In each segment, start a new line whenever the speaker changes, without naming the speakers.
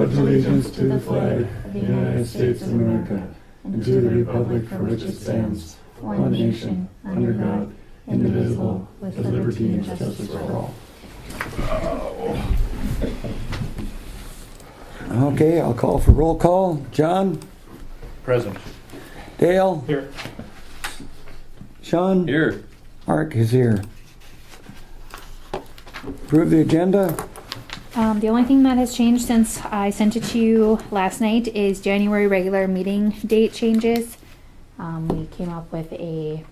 pledge allegiance to the flag of the United States of America and to the republic for which it stands, one nation, under God, indivisible, with liberty and justice for all.
Okay, I'll call for roll call. John?
Present.
Dale?
Here.
Sean?
Here.
Mark is here. Approve the agenda?
The only thing that has changed since I sent it to you last night is January regular meeting date changes. We came up with a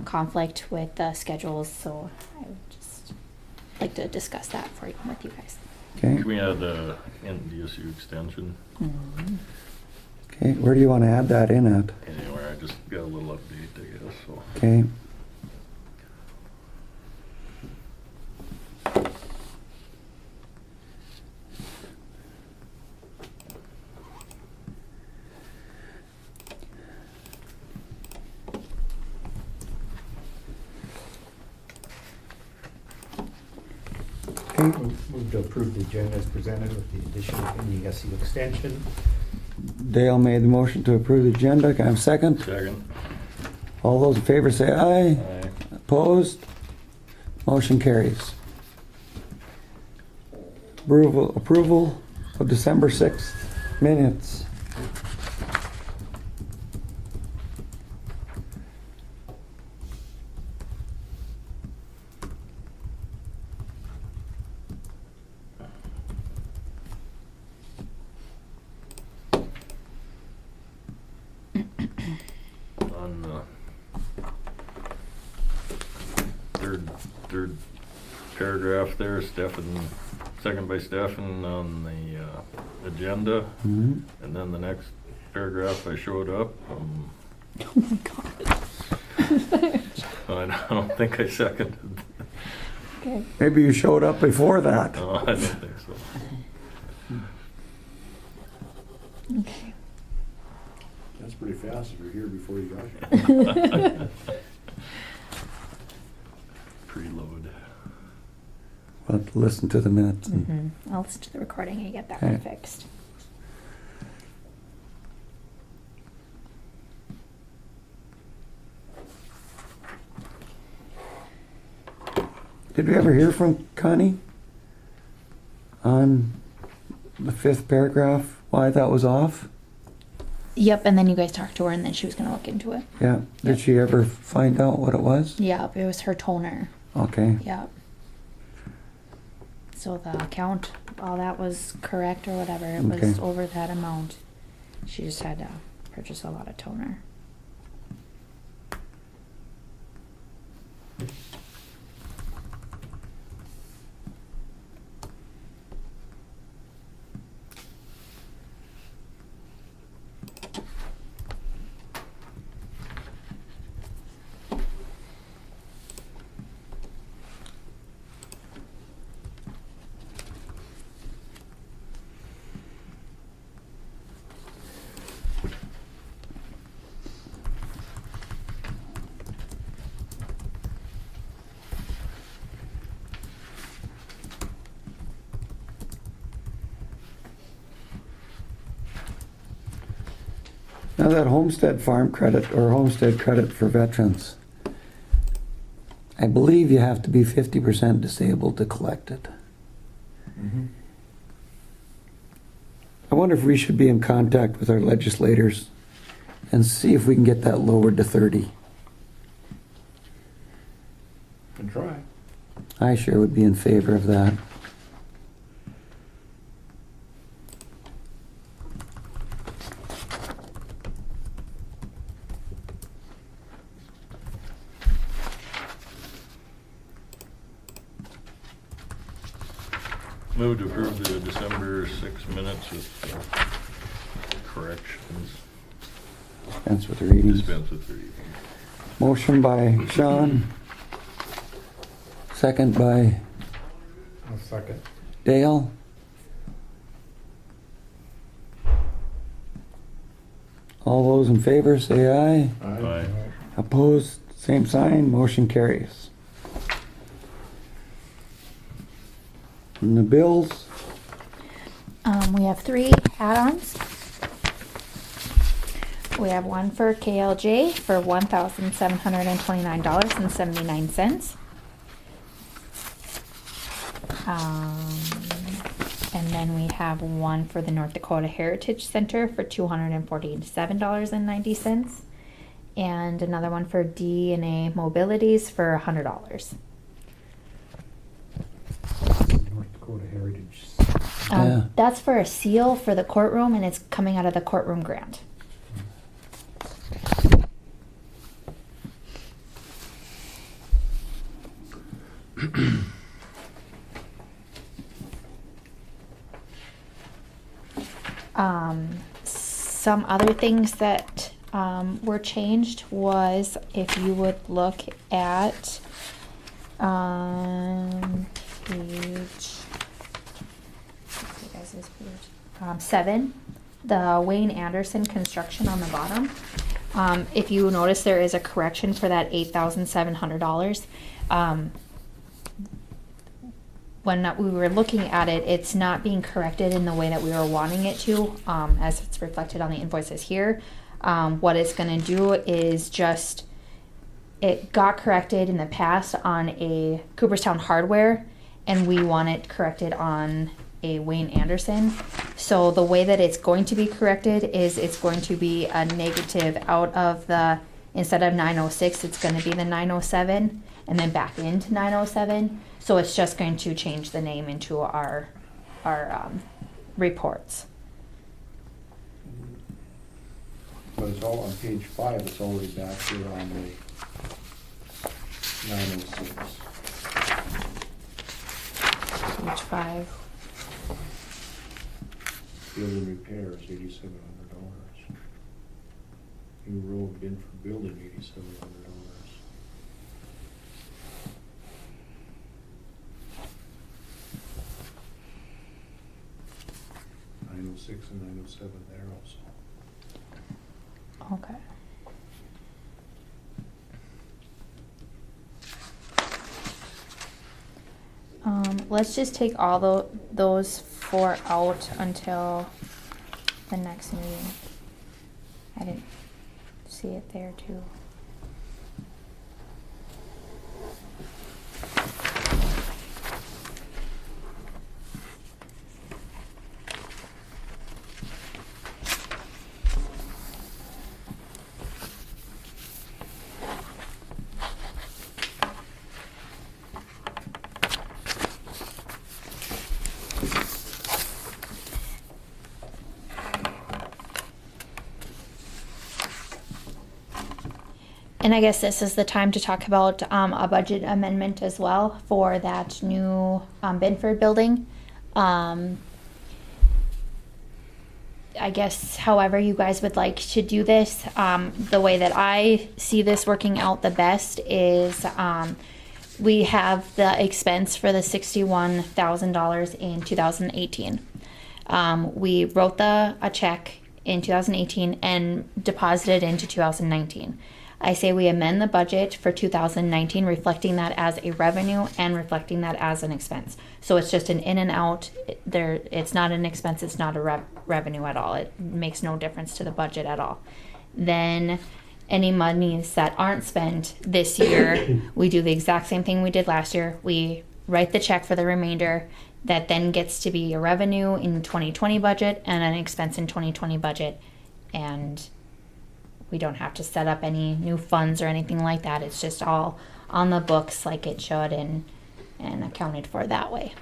conflict with the schedules, so I would just like to discuss that with you guys.
Okay.
Can we add the NDSU extension?
Mm-hmm.
Okay, where do you want to add that in at?
Anywhere, I just got a little update, I guess, so.
Okay.
Move to approve the agenda as presented with the addition of NDSU extension.
Dale made the motion to approve the agenda. Can I have a second?
Second.
All those in favor say aye.
Aye.
Opposed? Motion carries. Approval of December 6th minutes.
On the third paragraph there, Stefan, second by Stefan on the agenda.
Mm-hmm.
And then the next paragraph I showed up.
Oh my god.
I don't think I seconded.
Okay.
Maybe you showed up before that.
No, I don't think so.
Okay.
That's pretty fast if you're here before you got here.
Preload.
We'll have to listen to the minutes.
Mm-hmm. I'll listen to the recording and get that
Okay.
one fixed.
Did we ever hear from Connie on the 5th paragraph? Why that was off?
Yep, and then you guys talked to her and then she was gonna look into it.
Yeah. Did she ever find out what it was?
Yep, it was her toner.
Okay.
Yep. So the account, all that was correct or whatever, it was
Okay.
over that amount. She just had to purchase a lot of toner.
Now that homestead farm credit or homestead credit for veterans, I believe you have to be 50% disabled to collect it.
Mm-hmm.
I wonder if we should be in contact with our legislators and see if we can get that lowered to 30.
Can try.
I sure would be in favor of that.
Move to approve the December 6 minutes with corrections.
Dispense with the readings.
Dispense with reading.
Motion by Sean. Second by
I'll second.
Dale. All those in favor say aye.
Aye.
Opposed, same sign, motion carries. And the bills,
We have 3 add-ons. We have one for KLJ for $1,729.79. And then we have one for the North Dakota Heritage Center for $247.90. And another one for D&A Mobilities for $100.
North Dakota Heritage.
Yeah.
That's for a seal for the courtroom, and it's coming out of the courtroom grant. Some other things that were changed was, if you would look at page 7, the Wayne Anderson construction on the bottom. If you notice, there is a correction for that $8,700. When we were looking at it, it's not being corrected in the way that we were wanting it to, as it's reflected on the invoices here. What it's going to do is just, it got corrected in the past on a Cooperstown Hardware, and we want it corrected on a Wayne Anderson. So the way that it's going to be corrected is it's going to be a negative out of the, instead of 906, it's going to be the 907, and then back into 907. So it's just going to change the name into our reports.
But it's all on page 5, it's already back here on the 906.
Page 5.
Building repairs, $8,700. New road bid for building, $8,700. 906 and 907 there also.
Okay. Let's just take all those 4 out until the next meeting. I didn't see it there too. And I guess this is the time to talk about a budget amendment as well for that new Binford building. I guess however you guys would like to do this, the way that I see this working out the best is we have the expense for the $61,000 in 2018. We wrote a check in 2018 and deposited into 2019. I say we amend the budget for 2019, reflecting that as a revenue and reflecting that as an expense. So it's just an in and out. It's not an expense. It's not a revenue at all. It makes no difference to the budget at all. Then any monies that aren't spent this year, we do the exact same thing we did last year. We write the check for the remainder. That then gets to be a revenue in 2020 budget and an expense in 2020 budget. And we don't have to set up any new funds or anything like that. It's just all on the books like it should and accounted for that way.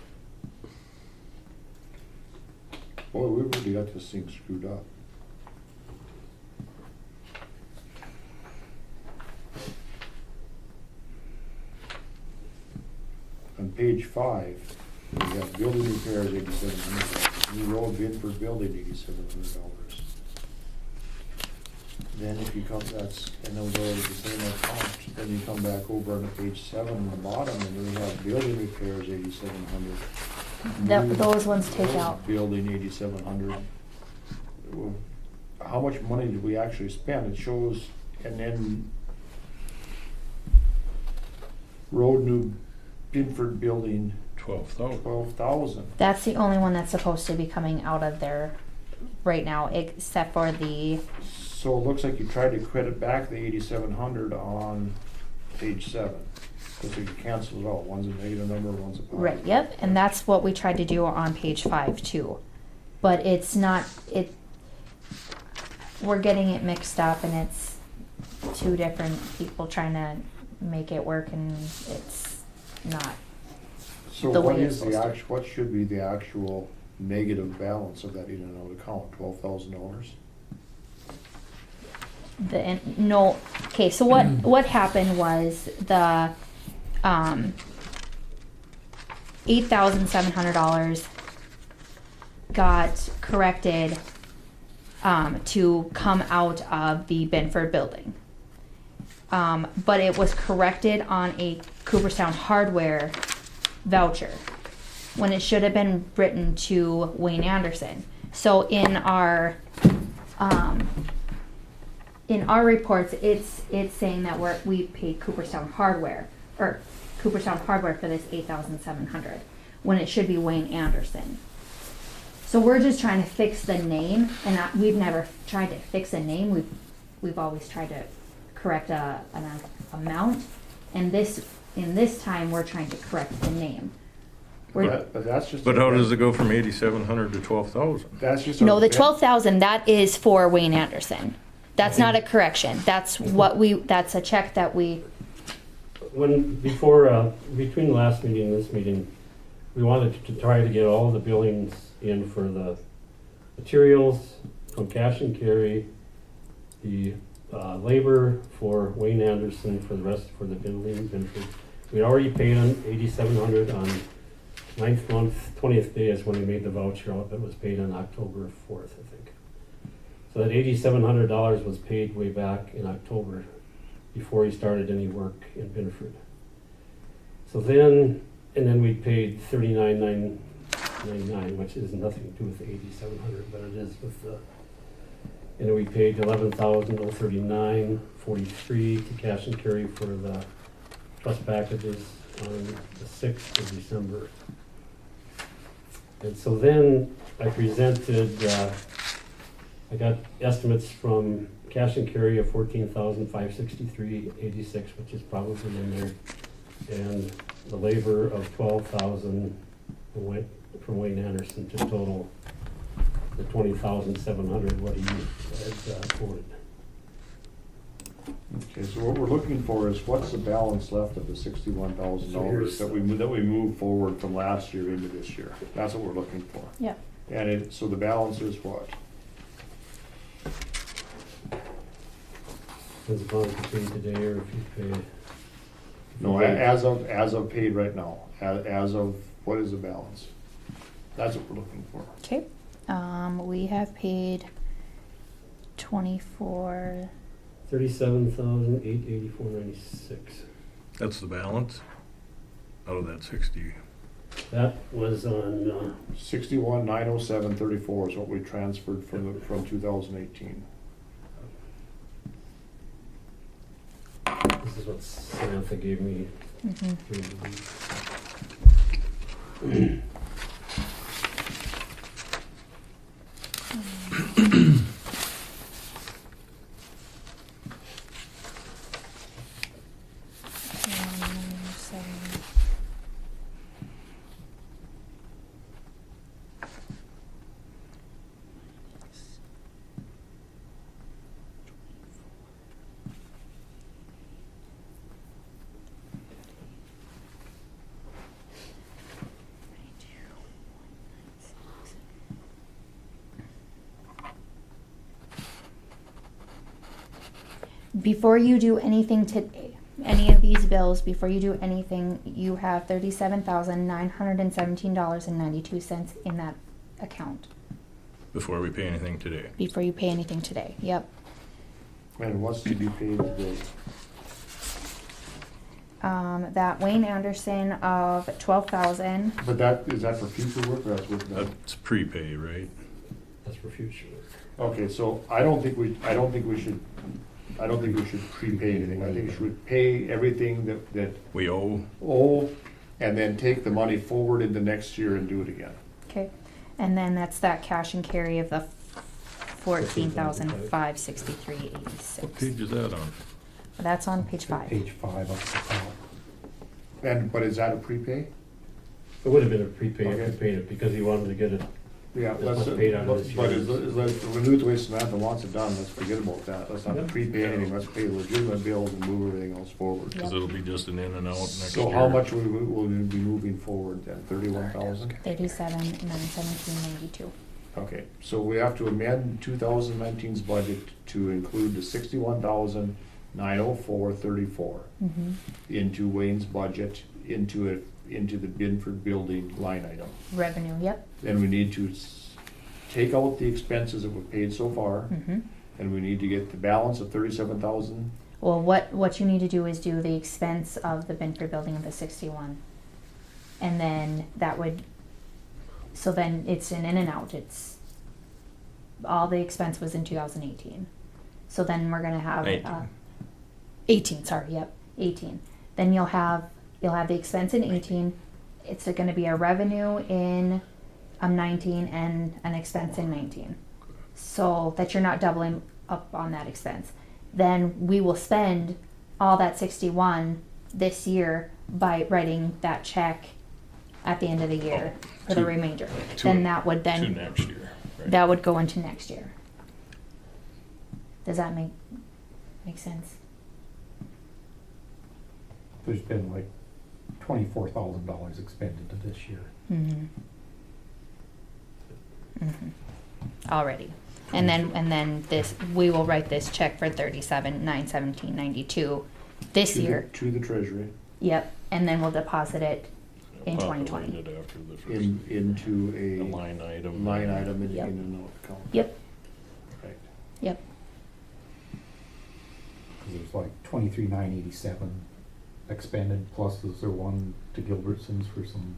Boy, we really got this thing screwed up. On page 5, we have building repairs, $8,700. New road bid for building, $8,700. Then if you come, and those are the same accounts, then you come back over on page 7 on the bottom, and we have building repairs, $8,700.
Those ones take out.
Building, $8,700. How much money did we actually spend? It shows, and then road new Binford building,
12,000.
12,000.
That's the only one that's supposed to be coming out of there right now, except for the,
So it looks like you tried to credit back the 8,700 on page 7. Because you canceled it out. One's a negative number, one's a positive.
right, yep, and that's what we tried to do on page 5 too. But it's not, we're getting it mixed up, and it's two different people trying to make it work, and it's not.
So
The
what
way it's
is the
supposed to.
actual, what should be the actual negative balance of that in and out account? $12,000?
No, okay, so what happened was the $8,700 got corrected to come out of the Benford building. But it was corrected on a Cooperstown hardware voucher when it should have been written to Wayne Anderson. So in our reports, it's saying that we paid Cooperstown hardware for this $8,700 when it should be Wayne Anderson. So we're just trying to fix the name, and we've never tried to fix a name. We've always tried to correct an amount, and in this time we're trying to correct the name.
But that's just.
But how does it go from 8,700 to 12,000?
That's just.
No, the 12,000, that is for Wayne Anderson. That's not a correction. That's that's a check that we,
Between the last meeting and this meeting, we wanted to try to get all the billings in for the materials from cash and carry, the labor for Wayne Anderson for the building. We already paid him $8,700 on 9th month, 20th day is when we made the voucher out. It was paid on October 4th, I think. So that $8,700 was paid way back in October before he started any work in Binford. So then we paid $39,999, which has nothing to do with the $8,700, but it is with the. And then we paid $11,039.43 to cash and carry for the trust packages on the 6th of December. And so then I presented. I got estimates from cash and carry of $14,563.86, which is probably in there, and the labor of $12,000 from Wayne Anderson to total the $20,700 what he had quoted.
Okay, so what we're looking for is what's the balance left of the $61,000 that we moved forward from last year into this year? That's what we're looking for.
yeah.
And so the balance is what?
Depends upon if you pay today or if you pay.
No, as of paid right now, as of, what is the balance? That's what we're looking for.
Okay, we have paid 24.
$37,884.96.
That's the balance out of that 60.
That was on.
61,907.34 is what we transferred from 2018.
This is what Samantha gave me.
Mhm.
during the week.
Before you do anything today, any of these bills, before you do anything, you have $37,917.92 in that account.
Before we pay anything today.
Before you pay anything today, yep.
And what's to be paid today?
That Wayne Anderson of $12,000.
But is that for future work or that's with that?
That's prepay, right?
That's for future.
Okay, so I don't think we should prepay anything. I think we should pay everything that
We owe.
and then take the money forward into next year and do it again.
Okay, and then that's that cash and carry of the 14,563.86.
What page is that on?
That's on page 5.
Page 5 up the top.
But is that a prepay?
It would have been a prepay if
Okay.
we paid it, because he wanted to get it.
Yeah,
That's
let's,
what's paid out of this
but
year's.
if Renewed Waste Samantha wants it done, let's forget about that. Let's not
Yeah.
prepay anything, let's pay legitimate bills and move everything else forward.
Because it'll be just an in and out next year.
So how much will we be moving forward then? 31,000?
37,917.92.
Okay, so we have to amend 2019's budget to include the 61,904.34
Mm-hmm.
into Wayne's budget, into the Binford building line item.
Revenue, yep.
Then we need to take out the expenses that we've paid so far,
Mm-hmm.
and we need to get the balance of 37,000.
Well, what you need to do is do the expense of the Binford building of the 61. And then that would, so then it's an in and out. It's, all the expense was in 2018. So then we're gonna have, 18, sorry, yep, 18. Then you'll have the expense in 18. It's gonna be a revenue in 19 and an expense in 19. So that you're not doubling up on that expense. Then we will spend all that 61 this year by writing that check at the end of the year for the
to-
remainder.
to-
Then that would
To
then,
next year, right?
that would go into next year. Does that make sense?
There's been like $24,000 expended to this year.
Mm-hmm. Mm-hmm. Already. And then this, we will write this check for 37,917.92 this year.
To the treasury,
Yep. And then we'll deposit it in
Populate
2020.
it after the first,
into
the
a
line item.
line item in
Yep.
the note account.
Yep.
Right.
Yep.
Cause there's like 23,987 expended, plus is there one to Gilbertson's for some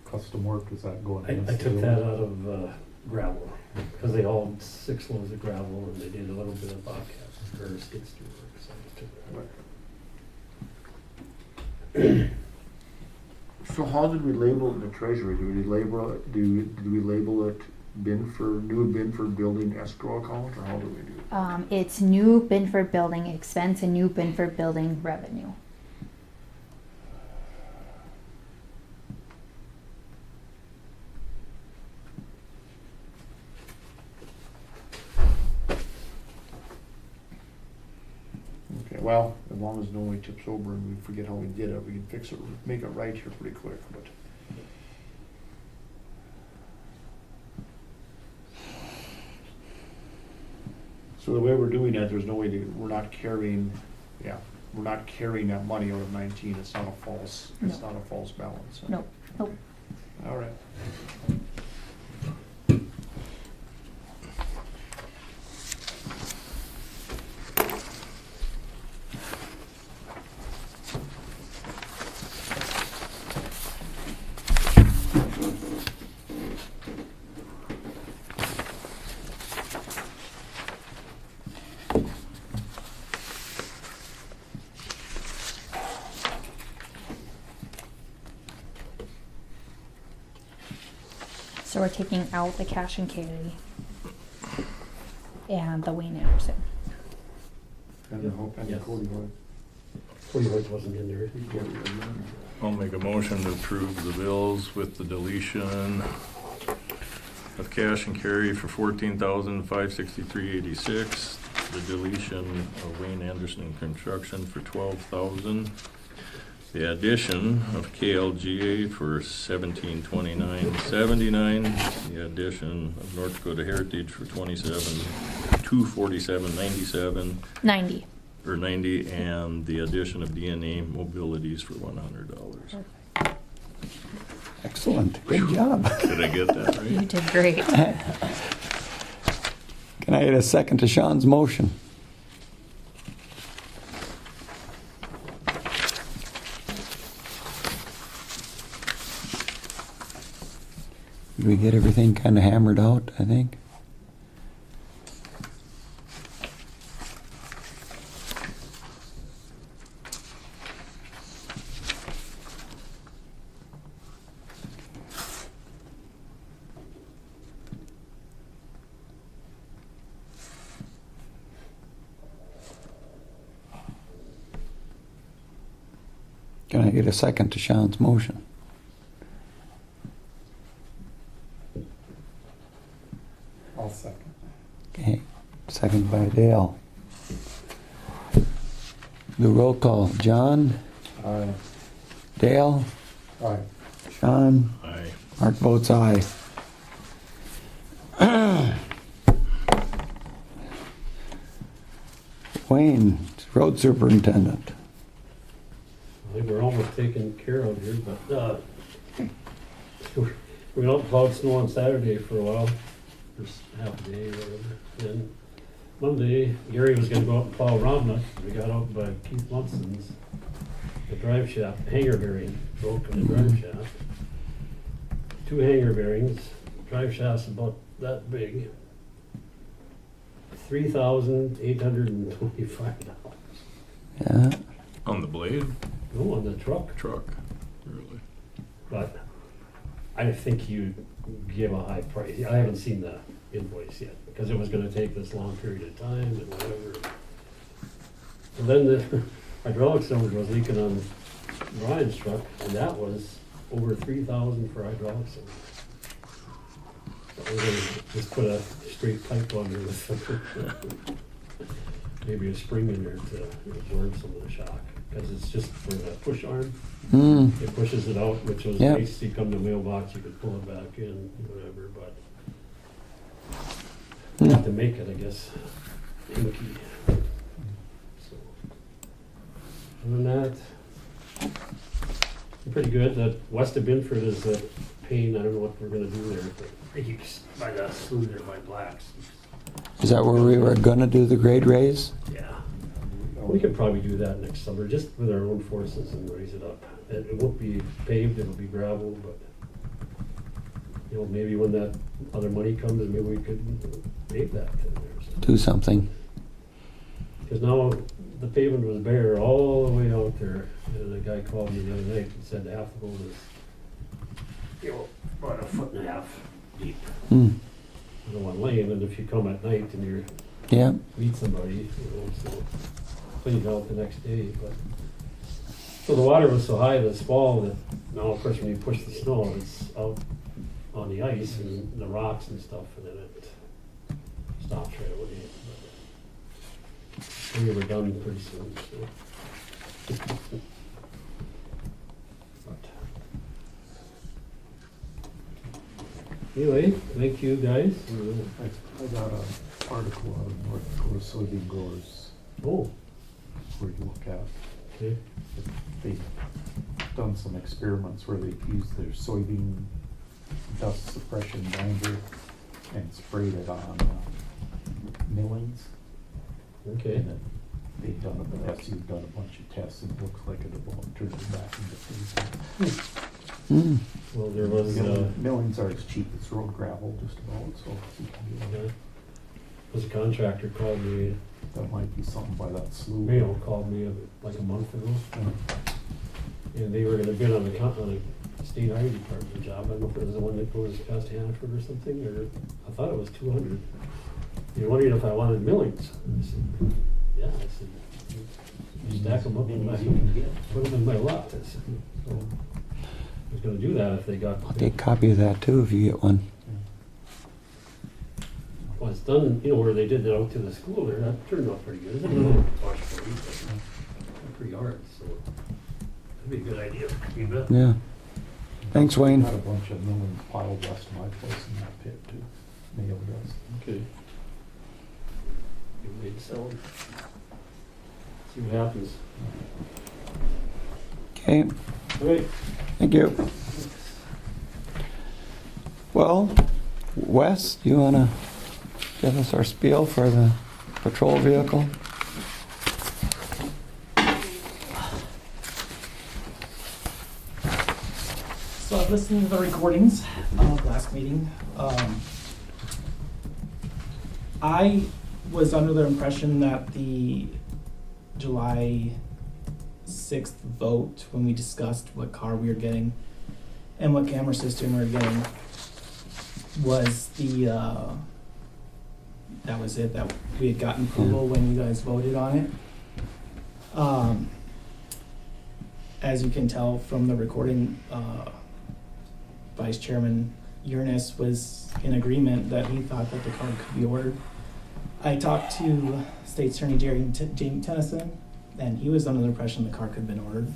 custom work? Is that going
I
against?
took
the-
that out of gravel, because they hauled 6 loads of gravel, and they did a little bit of bobcat, or skid steer work, so I just took that out.
So how did we label it in the treasury? Did we label it, did we label it new Binford building escrow account, or how do we do it?
It's new Binford building expense and new Binford building revenue.
Okay, well, as long as nobody tips over and we forget how we did it, we can fix it, make it right here pretty quick, but. So the way we're doing that, there's no way to, we're not carrying that money out of 19, it's not a false balance.
Nope. Nope.
All right.
So we're taking out the cash and carry and the Wayne Anderson.
And the hope, and the
Yes.
Cody White.
Cody White wasn't in there.
I'll make a motion to approve the bills with the deletion of cash and carry for 14,563.86, the deletion of Wayne Anderson Construction for 12,000, the addition of KLGA for 1729.79, the addition of North Dakota Heritage for 247.97,
90.
or 90, and the addition of DNA Mobilities for $100.
Excellent, good job.
Did I get that right?
You did great.
Can I get a second to Sean's motion? Did we get everything kind of hammered out, I think? I get a second to Sean's motion?
I'll second.
Okay, second by Dale. The roll call, John,
Aye.
Dale,
Aye.
Sean,
Aye.
Mark votes aye. Wayne, road superintendent.
I think we're almost taken care of here, but, we don't plowed snow on Saturday for a while, first half a day or whatever. Then Monday, Gary was gonna go out and plow Romney. We got out by Keith Munson's. The drive shaft, hanger bearing broke in the drive shaft. 2 hanger bearings, drive shaft's about that big. $3,825.
Yeah,
On the blade?
No, on the truck.
Truck, really?
But I think you give a high price. I haven't seen the invoice yet, because it was gonna take this long period of time and whatever. And then the hydraulic cylinder was leaking on Ryan's truck, and that was over 3,000 for hydraulic cylinder. So we're gonna just put a straight pipe on there with maybe a spring in there to absorb some of the shock, because it's just for the push arm. It pushes it out, which was
Yep.
nice. You come to the mailbox, you could pull it back in, whatever, but you have to make it, I guess, hinky. So, other than that, pretty good. That west of Binford is a pain. I don't know what we're gonna do there, but by the slough there by Blacks.
is that where we were gonna do the grade raise?
Yeah. We could probably do that next summer, just with our own forces and raise it up. It won't be paved, it'll be gravel, but, you know, maybe when that other money comes, maybe we could pave that in there.
Do something.
Because now the pavement was bare all the way out there, and the guy called me the other night and said half the road is, you know, about 1.5 feet deep
Hmm.
on the one lane, and if you come at night and you
Yeah,
meet somebody, you know, so clean it out the next day, but. So the water was so high this fall that now, of course, when you push the snow, it's out on the ice and the rocks and stuff, and then it stops right away. But we were done pretty soon, so. But anyway, thank you guys.
I got an article out of North Dakota soybean growers
Oh,
where you look at,
okay,
they've done some experiments where they've used their soybean dust suppression binder and sprayed it on millings.
okay.
And then they've done a test, you've done a bunch of tests, and it looks like it won't turn it back into food.
hmm.
Well, there was,
Millings are as cheap as road gravel, just about, so you can do that.
was a contractor called me,
That might be something by that slough.
Mayo called me like a month ago,
Yeah.
and they were gonna bid on a state highway department job. I don't know if it was the one that goes past Hannaford or something, or I thought it was 200. They wondered if I wanted millings. I said, yeah, I said, you stack them up in my, put them in my lot. I said, so I was gonna do that if they got.
I'll take a copy of that too if you get one.
Well, it's done, you know, where they did it out to the school there, that turned out pretty good. It's a little washboardy, but pretty hard, so that'd be a good idea. You bet.
Yeah. Thanks, Wayne.
Got a bunch of millings piled west of my place in that pit too, nail dust.
Okay. Good way to sell them. See what happens.
Okay,
All right.
thank you. Well, Wes, you wanna give us our spiel for the patrol vehicle?
So I've listened to the recordings of last meeting. I was under the impression that the July 6th vote, when we discussed what car we were getting and what camera system we were getting, was that was it, that we had gotten approval when you guys voted on it. as you can tell from the recording, Vice Chairman Uranus was in agreement that he thought that the car could be ordered. I talked to State Attorney Jamie Tennyson, and he was under the impression the car could have been ordered.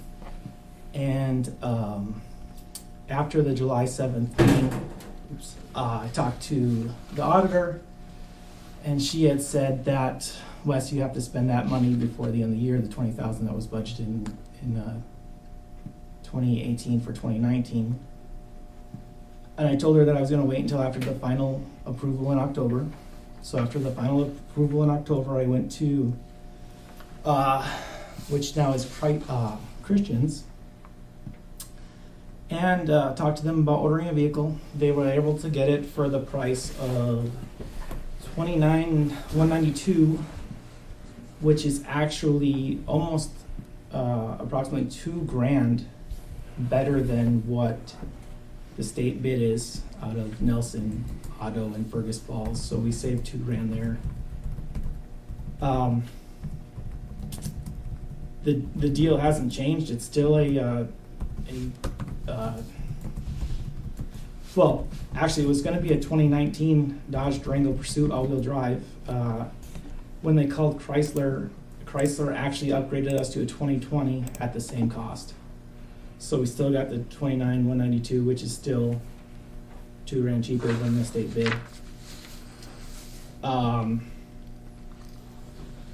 And after the July 7th meeting, I talked to the auditor, and she had said that, Wes, you have to spend that money before the end of the year, the $20,000 that was budgeted in 2018 for 2019. And I told her that I was going to wait until after the final approval in October. So after the final approval in October, I went to, which now is Christians, and talked to them about ordering a vehicle. They were able to get it for the price of $29,192, which is actually almost approximately $2,000 better than what the state bid is out of Nelson Auto in Fergus Falls. So we saved $2,000 there. The deal hasn't changed. It's still well, actually, it was going to be a 2019 Dodge Durango Pursuit all-wheel drive. When they called Chrysler actually upgraded us to a 2020 at the same cost. So we still got the $29,192, which is still $2,000 cheaper than the state bid.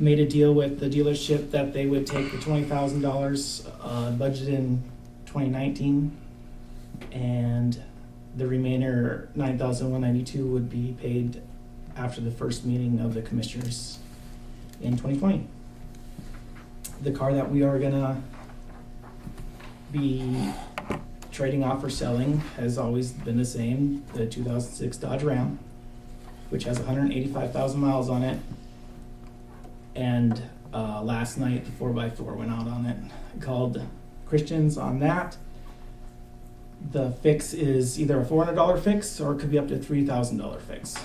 Made a deal with the dealership that they would take the $20,000 budgeted in 2019, and the remainder $9,192 would be paid after the first meeting of the commissioners in 2020. The car that we are gonna be trading off or selling has always been the same, the 2006 Dodge Ram, which has 185,000 miles on it. And last night the 4x4 went out on it. I called Christians on that. The fix is either a $400 fix or it could be up to $3,000 fix.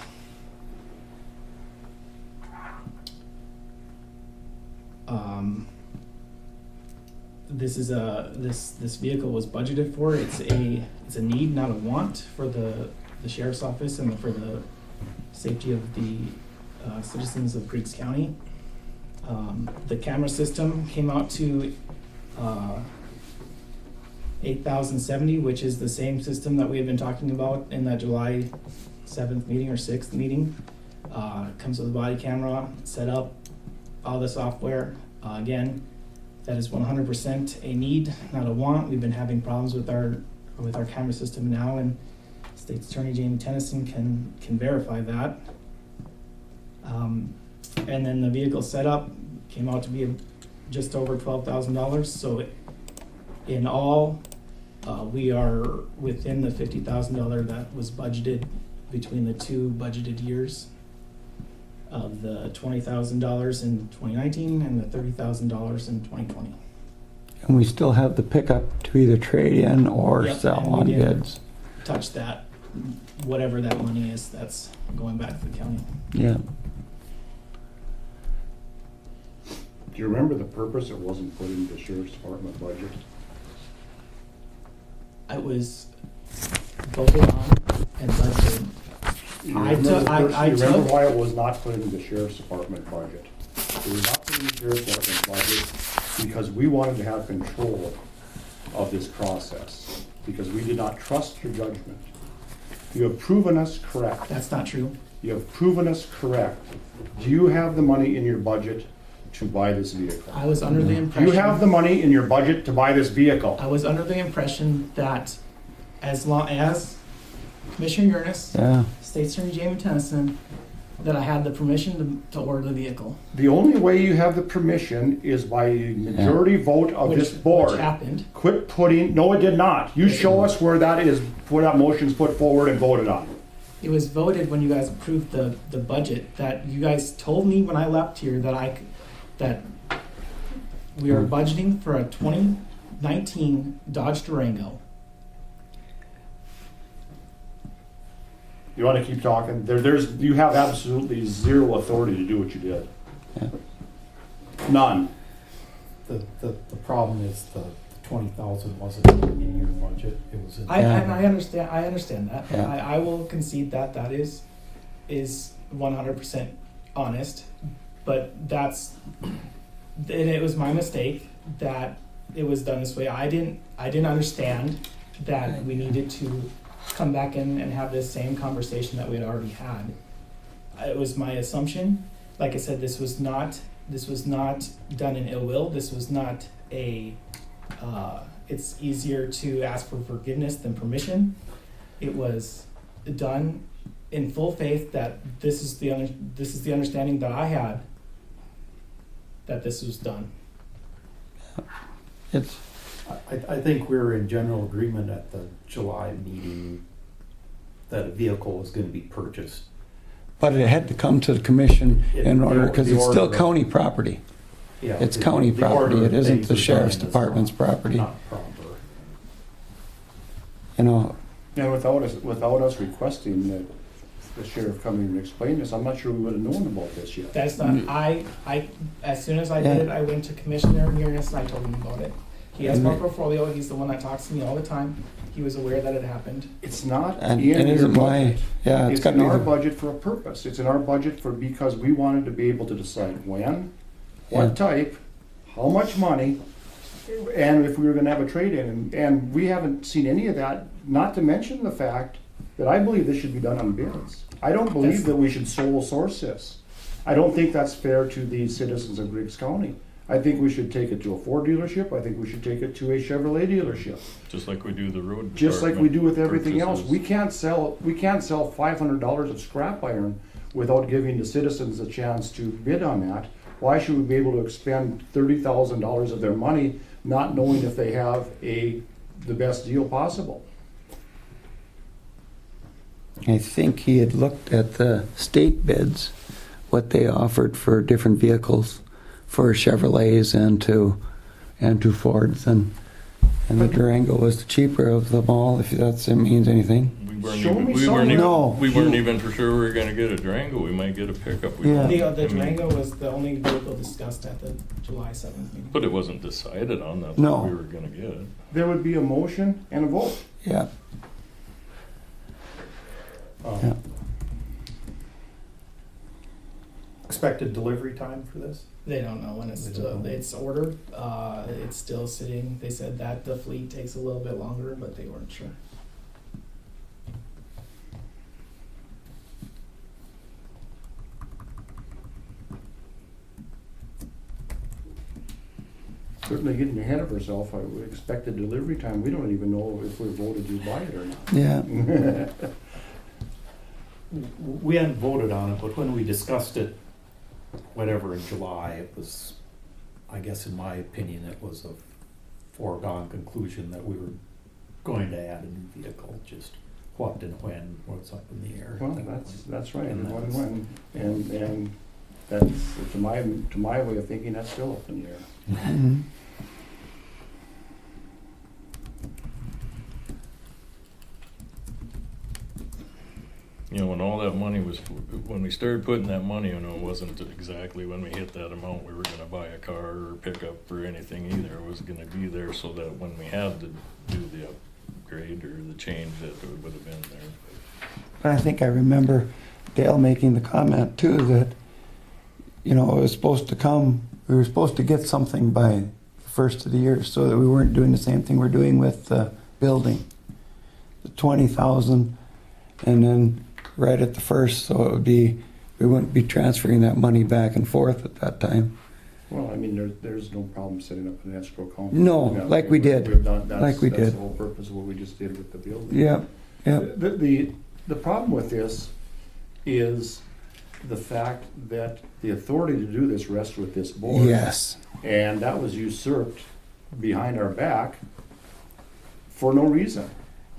This vehicle was budgeted for. It's a need, not a want, for the sheriff's office and for the safety of the citizens of Griggs County. The camera system came out to $8,070, which is the same system that we had been talking about in that July 7th meeting or 6th meeting. Comes with a body camera, set up, all the software. Again, that is 100% a need, not a want. We've been having problems with our camera system now, and State's Attorney Jamie Tennyson can verify that. And then the vehicle setup came out to be just over $12,000. So in all, we are within the $50,000 that was budgeted between the two budgeted years of the $20,000 in 2019 and the $30,000 in 2020.
And we still have the pickup to either trade in or
Yep,
sell
and we
on
didn't
bids.
touch that, whatever that money is, that's going back to the county.
Yeah.
Do you remember the purpose it wasn't put into the sheriff's department budget?
I was voted on and budgeted.
You
I
remember
took-
the
I-
purpose-
I
you remember
took-
why it was not put into the sheriff's department budget? It was not put in the sheriff's department budget because we wanted to have control of this process, because we did not trust your judgment. You have proven us correct.
That's not true.
You have proven us correct. Do you have the money in your budget to buy this vehicle?
I was under the
Do
impression.
you have the money in your budget to buy this vehicle?
I was under the impression that as long as Commissioner Uranus,
Yeah.
State Attorney Jamie Tennyson, that I had the permission to order the vehicle.
The only way you have the permission is by a majority vote of this
Which
board.
happened.
Quit putting, no, it did not. You show us where that is, where that motion's put forward and voted on.
It was voted when you guys approved the budget, that you guys told me when I left here that we are budgeting for a 2019 Dodge Durango.
You wanna keep talking? You have absolutely zero authority to do what you did.
Yeah.
None.
The problem is the 20,000 wasn't in your budget, it was in.
And I understand that.
Yeah.
I will concede that is 100% honest, but and it was my mistake that it was done this way. I didn't understand that we needed to come back in and have this same conversation that we had already had. It was my assumption. Like I said, this was not done in ill will. This was not it's easier to ask for forgiveness than permission. It was done in full faith that this is the understanding that I had that this was done.
It's,
I think we were in general agreement at the July meeting that a vehicle was gonna be purchased.
but it had to come to the commission in order, because
The
it's still
order-
county property.
Yeah,
It's
the-
county
the
property,
order
it
of
isn't
things
the
was
sheriff's
done is
department's
not-
property.
Not proper.
You know,
And without us requesting that the sheriff come in and explain this, I'm not sure we would have known about this yet.
That's not. I as soon as I did it, I went to Commissioner Uranus and I told him about it. He has my portfolio. He's the one that talks to me all the time. He was aware that it happened.
It's not
and
in
it
your
isn't my,
budget.
yeah, it's
It's
got
in
to be
our
the,
budget for a purpose. It's in our budget because we wanted to be able to decide when,
Yeah.
what type, how much money, and if we were gonna have a trade-in. And we haven't seen any of that, not to mention the fact that I believe this should be done on bids. I don't believe that we should sole source this. I don't think that's fair to the citizens of Griggs County. I think we should take it to a Ford dealership. I think we should take it to a Chevrolet dealership.
Just like we do the road.
Just like we do with everything else.
purchases.
We can't sell $500 of scrap iron without giving the citizens a chance to bid on that. Why should we be able to expend $30,000 of their money not knowing if they have the best deal possible?
I think he had looked at the state bids, what they offered for different vehicles for Chevrolets and to Fords, and the Durango was the cheaper of them all, if that means anything.
Show me some.
No.
We weren't even for sure we were gonna get a Durango. We might get a pickup. We
Yeah.
don't-
The
I mean,
Durango was the only vehicle discussed at the July 7th meeting.
But it wasn't decided on. That's
No.
what we were gonna get.
There would be a motion and a vote.
Yeah,
Um,
Yeah.
Expected delivery time for this?
They don't know when
They don't know.
it's ordered. It's still sitting. They said that the fleet takes a little bit longer, but they weren't sure.
Certainly getting ahead of ourselves. I would expect a delivery time. We don't even know if we're voted to buy it or not.
yeah.
We hadn't voted on it, but when we discussed it, whatever, in July, it was, I guess in my opinion, it was a foregone conclusion that we were going to add a new vehicle, just what and when was up in the air.
Well, that's right,
And
when, and that's, to my way of thinking, that's still up in the air.
Mhm.
You know, when all that money was, when we started putting that money, you know, it wasn't exactly when we hit that amount, we were gonna buy a car or pickup or anything either. It was gonna be there so that when we had to do the upgrade or the change, that it would have been there.
But I think I remember Dale making the comment too that, you know, it was supposed to come, we were supposed to get something by the first of the year so that we weren't doing the same thing we're doing with the building. The 20,000 and then right at the first, so it would be, we wouldn't be transferring that money back and forth at that time.
Well, I mean, there's no problem setting up an escrow account.
No, like we did.
We've done-
Like we
That's
did.
the whole purpose of what we just did with the building.
Yeah, yeah.
The problem with this is the fact that the authority to do this rests with this board.
Yes.
And that was usurped behind our back for no reason.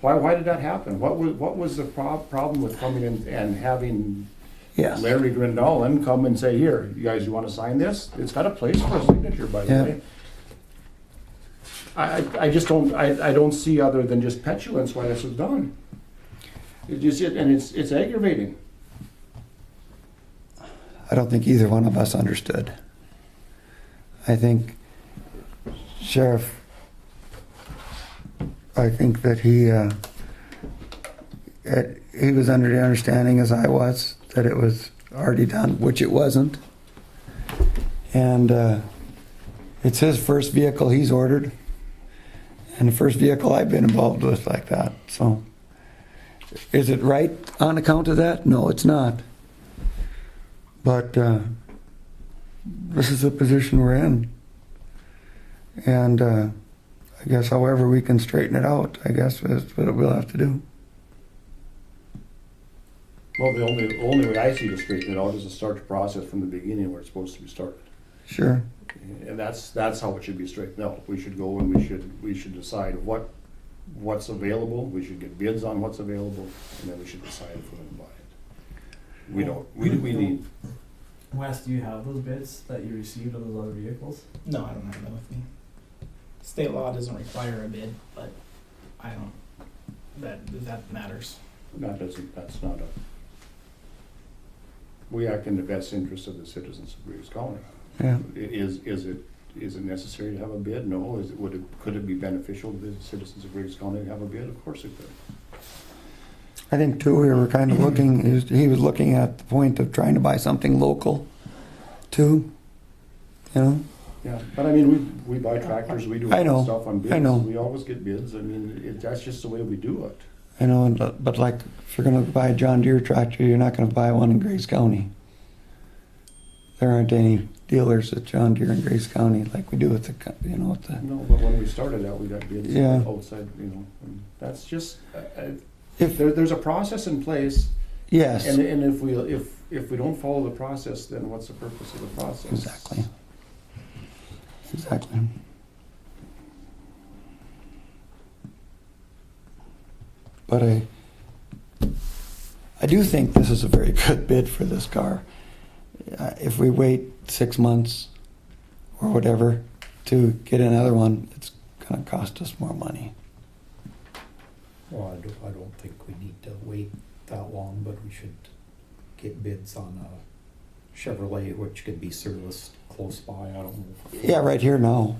Why did that happen? What was the problem with coming in and having
Yes.
Larry Grindallen come and say, here, you guys, you wanna sign this? It's got a place for a signature, by the
Yeah.
way. I just don't, I don't see other than just petulance why this was done. It's aggravating.
I don't think either one of us understood. I think Sheriff I think that he was under the understanding, as I was, that it was already done, which it wasn't. And it's his first vehicle he's ordered, and the first vehicle I've been involved with like that. So, is it right on account of that? No, it's not. But this is the position we're in, and I guess however we can straighten it out, I guess is what we'll have to do.
Well, the only way I see to straighten it out is to start the process from the beginning where it's supposed to be started.
Sure.
And that's how it should be straightened out. We should go and we should decide what's available. We should get bids on what's available, and then we should decide if we're gonna buy it. We need.
Wes, do you have those bids that you received on those other vehicles?
No, I don't have that with me. State law doesn't require a bid, but I don't. That matters.
That's not a. We act in the best interest of the citizens of Griggs County.
Yeah.
Is it necessary to have a bid? No. Could it be beneficial to the citizens of Griggs County to have a bid? Of course it could.
I think too, we were kind of looking, he was looking at the point of trying to buy something local too, you know?
Yeah, but I mean, we buy tractors, we do
I know,
stuff on bids.
I know.
We always get bids. I mean, that's just the way we do it.
I know, but like, if you're gonna buy a John Deere tractor, you're not gonna buy one in Griggs County. There aren't any dealers at John Deere in Griggs County like we do with the, you know, with the.
No, but when we started out, we got bids
Yeah.
outside, you know, and that's just,
If,
there's a process in place,
yes,
and if we don't follow the process, then what's the purpose of the process?
exactly. Exactly. But I do think this is a very good bid for this car. If we wait 6 months or whatever to get another one, it's going to cost us more money.
Well, I don't think we need to wait that long, but we should get bids on a Chevrolet, which could be serviced close by. I don't know.
Yeah, right here now.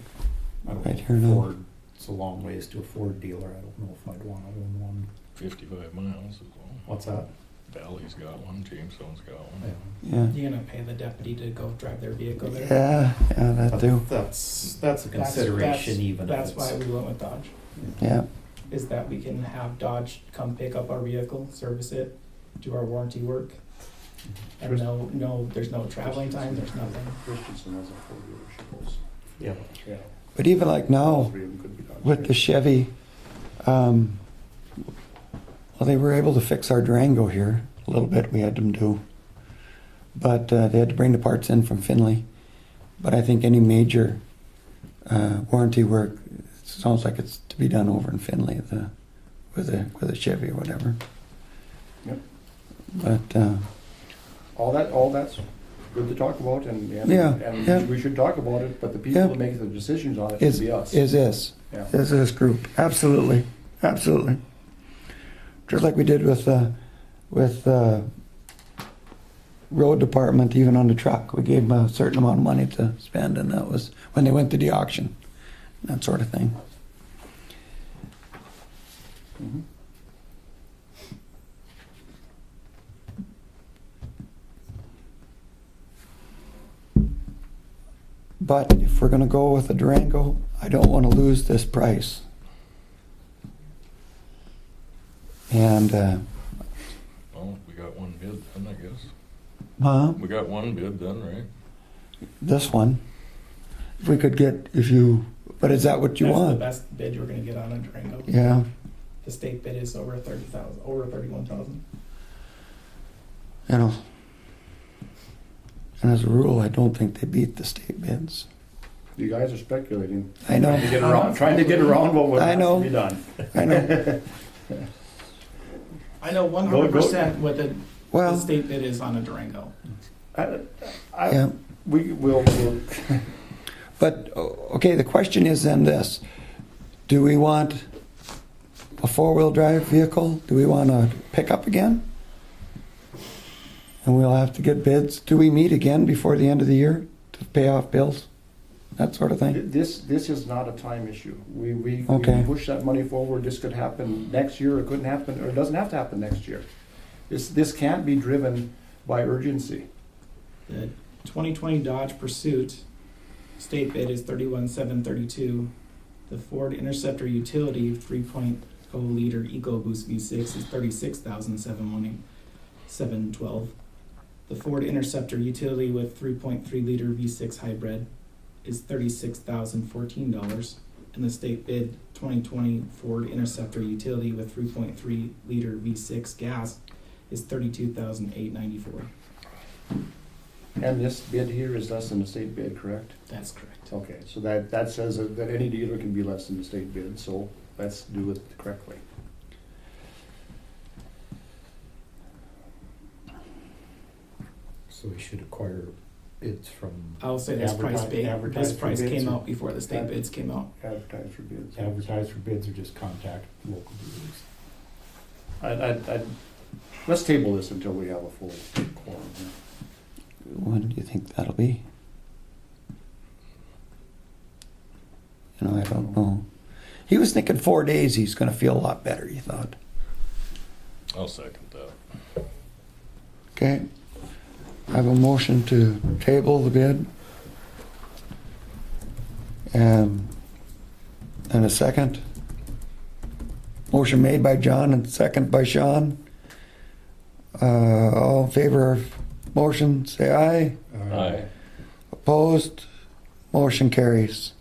I don't
Right
know
here
if
now.
Ford, it's a long ways to a Ford dealer. I don't know if I'd want to own one.
55 miles as well.
What's that?
Valley's got one, Jamestown's got one.
Yeah.
Yeah.
You're gonna pay the deputy to go drive their vehicle there.
Yeah, that
But
too.
that's a consideration even
That's
if
why
it's.
we went with Dodge.
Yeah.
Is that we can have Dodge come pick up our vehicle, service it, do our warranty work, and no, there's no traveling time. There's nothing.
Christensen has a Ford dealership also.
Yeah.
Yeah.
But even like now,
Three of them could be done.
with the Chevy, well, they were able to fix our Durango here a little bit. We had them do, but they had to bring the parts in from Finley. But I think any major warranty work, it sounds like it's to be done over in Finley, with a Chevy or whatever.
Yep.
But
All that's good to talk about, and
Yeah.
we should talk about it, but the people
Yeah.
that make the decisions on it
is
should be us. Yeah.
this group absolutely. Just like we did with road department, even on the truck, we gave them a certain amount of money to spend, and that was when they went to the auction, that sort of thing.
Mhm.
But if we're gonna go with a Durango, I don't want to lose this price. And
Well, we got one bid then, I guess.
huh?
We got one bid then, right?
This one, if we could get, but is that what you
That's the
want?
best bid you're gonna get on a Durango.
Yeah.
The state bid is over 30,000, over 31,000.
You know, and as a rule, I don't think they beat the state bids.
You guys are speculating.
I know.
Trying to get around what would
I
have
know.
to be done.
I know.
I know 100% what the
Well,
state bid is on a Durango.
yeah.
We will,
But, okay, the question is then this. Do we want a four-wheel drive vehicle? Do we want a pickup again? And we'll have to get bids. Do we meet again before the end of the year to pay off bills? that sort of thing?
This is not a time issue. We
Okay.
push that money forward. This could happen next year, it couldn't happen, or it doesn't have to happen next year. This can't be driven by urgency.
The 2020 Dodge Pursuit state bid is 31,732. The Ford Interceptor Utility 3.0 liter EcoBoost V6 is 36,712. The Ford Interceptor Utility with 3.3 liter V6 hybrid is $36,014, and the state bid 2020 Ford Interceptor Utility with 3.3 liter V6 gas is $32,894.
And this bid here is less than the state bid, correct?
That's correct.
Okay, so that says that any dealer can be less than the state bid, so let's do it correctly.
So we should acquire bids from.
I'll say this price
Advertise
this
for
price
bids
came
or-
out before the state bids came out.
Advertise for bids.
Advertise for bids or just contact local dealers.
Let's table this until we have a full quorum.
When do you think that'll be? You know, I don't know. He was thinking 4 days he's gonna feel a lot better, he thought.
I'll second that.
Okay. I have a motion to table the bid. And a second. Motion made by John and second by Sean. All in favor of motion, say aye.
Aye.
Opposed? Motion carries.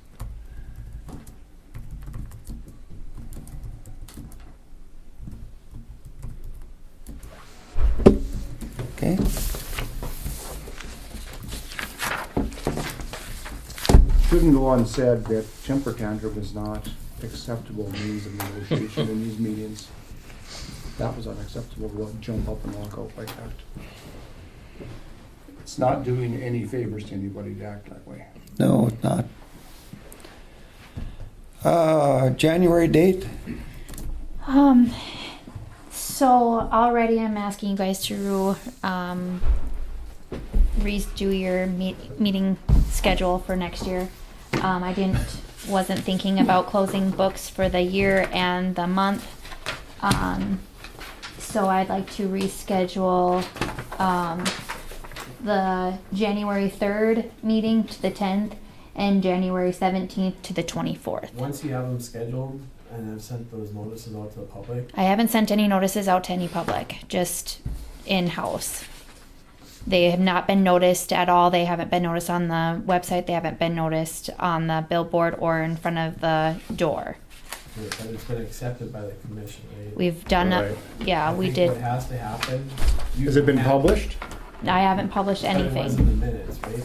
Okay.
Shouldn't go unsaid that temper tantrum is not acceptable means of negotiation in these meetings. That was unacceptable to jump up and walk out like that. It's not doing any favors to anybody to act that way.
No, it's not. January date?
So already I'm asking you guys to redo your meeting schedule for next year. I wasn't thinking about closing books for the year and the month. So I'd like to reschedule the January 3rd meeting to the 10th and January 17th to the 24th.
Once you have them scheduled and have sent those notices out to the public,
I haven't sent any notices out to any public, just in-house. They have not been noticed at all. They haven't been noticed on the website. They haven't been noticed on the billboard or in front of the door.
but it's been accepted by the commission, right?
We've done
Right.
yeah,
I
we
think
did.
What has to happen.
Has it been published?
I haven't published
But it was
anything.
in the minutes, right?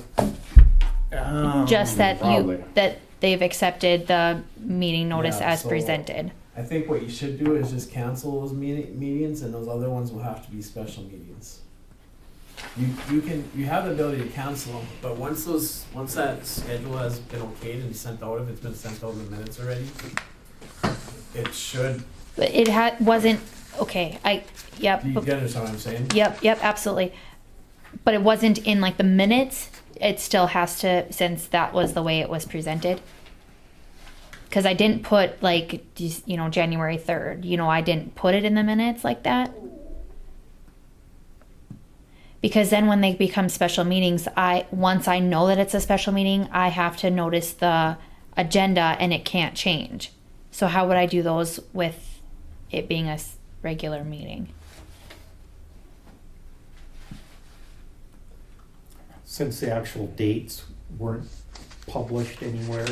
Just that
Probably.
that they've accepted the meeting notice
Yeah,
as
so-
presented.
I think what you should do is just cancel those meetings, and those other ones will have to be special meetings. You have the ability to cancel them, but once that schedule has been okayed and sent out, if it's been sent out in the minutes already, it should.
But it wasn't okay. Yep.
Do you understand what I'm saying?
Yep, absolutely. But it wasn't in like the minutes. It still has to, since that was the way it was presented. Because I didn't put like, January 3rd. I didn't put it in the minutes like that. Because then when they become special meetings, once I know that it's a special meeting, I have to notice the agenda and it can't change. So how would I do those with it being a regular meeting?
Since the actual dates weren't published anywhere,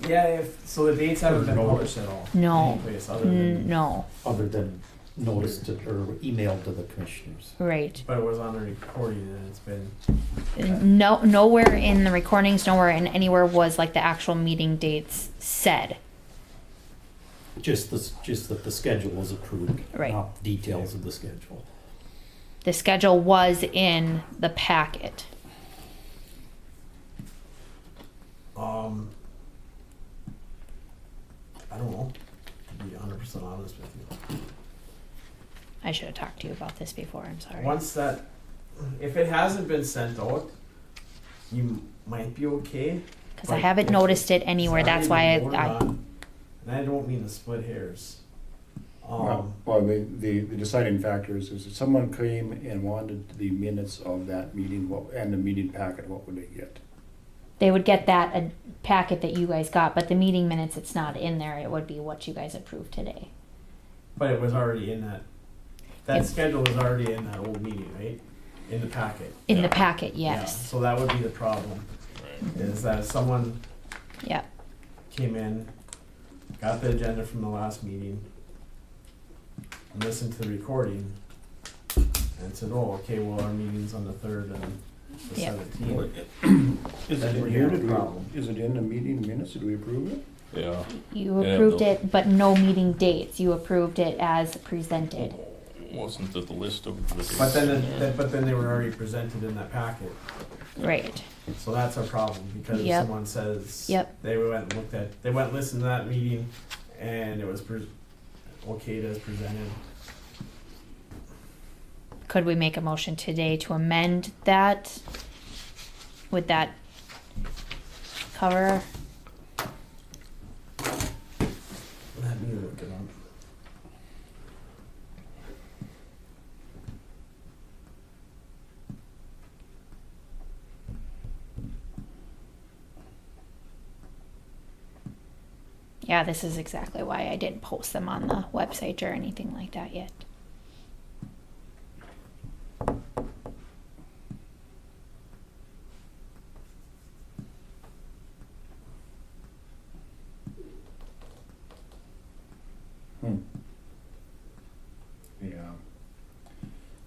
Yeah, so the dates haven't been
No.
published at all.
No.
Anyplace other than,
No,
other than noticed to, or emailed to the commissioners.
right.
but it was on a recording and it's been.
No, nowhere in the recordings, nowhere in anywhere was like the actual meeting dates said.
Just that the schedule was approved,
Right.
not details of the schedule.
The schedule was in the packet.
I don't know, to be 100% honest with you.
I should have talked to you about this before. I'm sorry.
Once that, if it hasn't been sent out, you might be okay,
Cause I
But
haven't
if
noticed it
it's
anywhere, that's why
already voted
I,
on, and I don't mean to split hairs.
Well, the deciding factor is if someone came and wanted the minutes of that meeting, and the meeting packet, what would they get?
they would get that packet that you guys got, but the meeting minutes, it's not in there, it would be what you guys approved today.
But it was already in that. That
Yep.
schedule was already in that old meeting, right? In the packet.
In the
Yeah.
packet,
Yeah,
yes,
so that would be the problem.
Right.
Is that someone
yeah,
came in, got the agenda from the last meeting, and listened to the recording, and said, "Oh, okay, well, our meeting's on the 3rd and the
Yeah.
17th."
Is it
Then
in
we
here?
have a
Did we-
problem.
Is it in the meeting minutes? Did we approve it?
Yeah.
you
Yeah,
approved
no.
it, but no meeting dates, you approved it as presented.
Wasn't it the list of the dates?
But then they were already presented in that packet.
Right,
So that's our problem, because if
Yep.
someone says.
Yep.
They went and they went and listened to that meeting, and it was okayed as presented.
could we make a motion today to amend that? Would that cover?
Let me look it up.
Yeah, this is exactly why I didn't post them on the website or anything like that yet.
Yeah.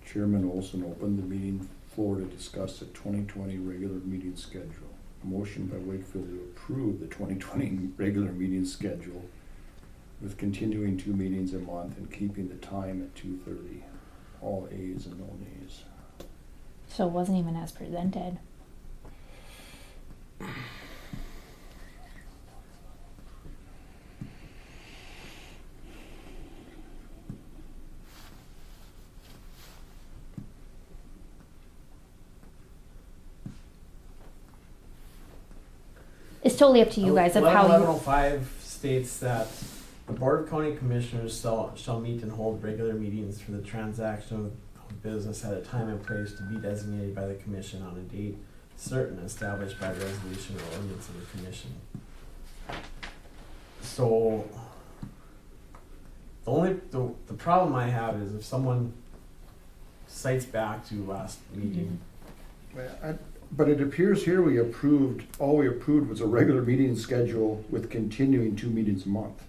Chairman Olson opened the meeting floor to discuss the 2020 regular meeting schedule. A motion by Wakefield to approve the 2020 regular meeting schedule with continuing 2 meetings a month and keeping the time at 2:30. All ayes and no nays.
So it wasn't even as presented. It's totally up to you guys of how you.
1105 states that the Board of County Commissioners shall meet and hold regular meetings for the transaction of business at a time and place to be designated by the commission on a date certain established by resolution or ordinance of the commission. So the problem I have is if someone cites back to last meeting.
But it appears here all we approved was a regular meeting schedule with continuing 2 meetings a month.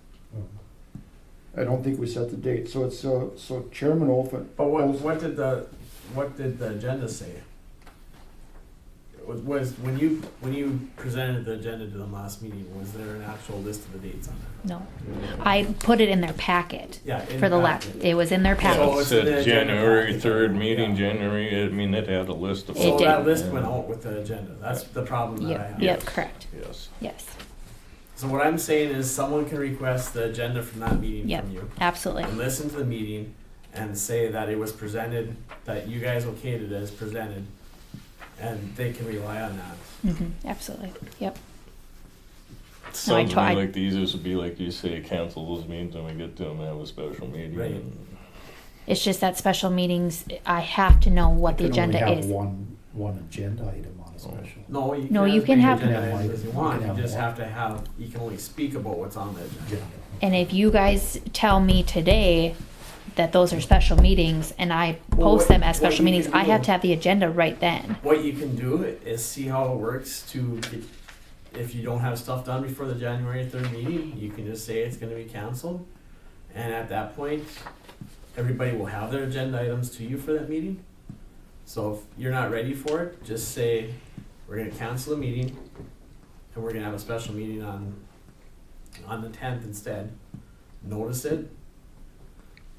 I don't think we set the date, so it's, so Chairman Olson.
But what did the agenda say? Was when you presented the agenda to them last meeting, was there an actual list of the dates on there?
No, I put it in their packet
Yeah, in
for the
packet.
it was in their
So
packet.
It
it's in the
said
agenda
January
packet.
3rd meeting,
Yeah.
January, I mean, it had a list of.
It
So
did.
that list went out with the agenda. That's the problem that I
Yep,
have.
yep, correct,
Yes.
yes,
So what I'm saying is someone can request the agenda from that meeting
Yep.
from you
absolutely.
and listen to the meeting and say that it was presented, that you guys okayed it as presented, and they can rely on that.
Absolutely, yep.
Sounds to
I-
me like the easiest would be like you say, cancel those meetings when we get to them, have a special meeting.
Right.
and-
It's just that special meetings, I have to know what the
You can only
agenda
have
is.
one agenda item on a special.
No, you can
No,
have
you
as
can
many
have-
agenda
You can
items
have
as you
one.
want.
You can
You
have
just
one.
have to have, you can only speak about what's on the agenda.
Agenda.
And if you guys tell me today that those are special meetings and I
Well,
post
what-
them as
what
special
you
meetings,
can
I have
do-
to have the agenda right then.
What you can do is see how it works to, if you don't have stuff done before the January 3rd meeting, you can just say it's gonna be canceled. And at that point, everybody will have their agenda items to you for that meeting. So if you're not ready for it, just say, we're gonna cancel the meeting and we're gonna have a special meeting on the 10th instead. Notice it.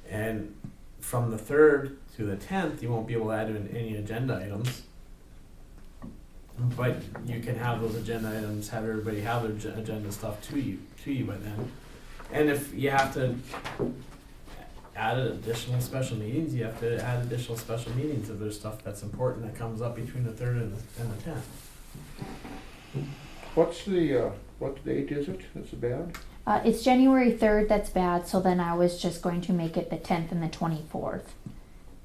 And from the 3rd to the 10th, you won't be able to add in any agenda items. But you can have those agenda items, have everybody have their agenda stuff to you by then. And if you have to add additional special meetings, you have to add additional special meetings if there's stuff that's important that comes up between the 3rd and the 10th.
What's the, what date is it? That's bad?
It's January 3rd that's bad, so then I was just going to make it the 10th and the 24th.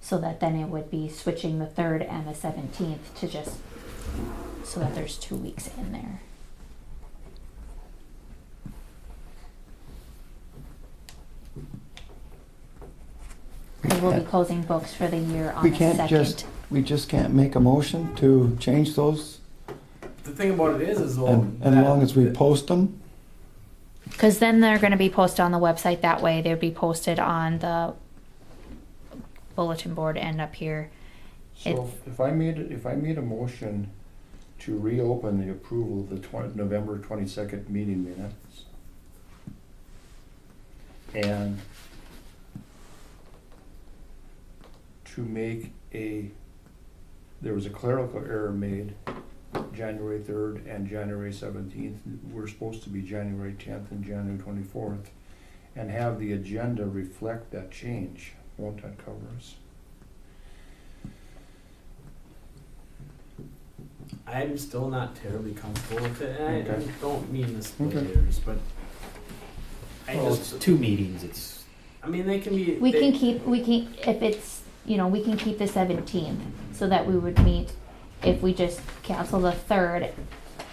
So that then it would be switching the 3rd and the 17th to just, so that there's 2 weeks in there. We will be closing books for the year on
We
the
can't
2nd.
we just can't make a motion to change those,
The thing about it is well,
and as long as we post them.
Because then they're going to be posted on the website that way. They'll be posted on the bulletin board and up here.
So if I made a motion to reopen the approval of the November 22nd meeting minutes, and to make there was a clerical error made January 3rd and January 17th. We're supposed to be January 10th and January 24th, and have the agenda reflect that change. Won't that cover us?
I'm still not terribly comfortable with it, and I
Okay.
don't mean to split
Okay.
hairs, but I
Well,
just,
it's 2 meetings, it's,
I mean, they can be.
We can keep, if it's, we can keep the 17th so that we would meet, if we just cancel the 3rd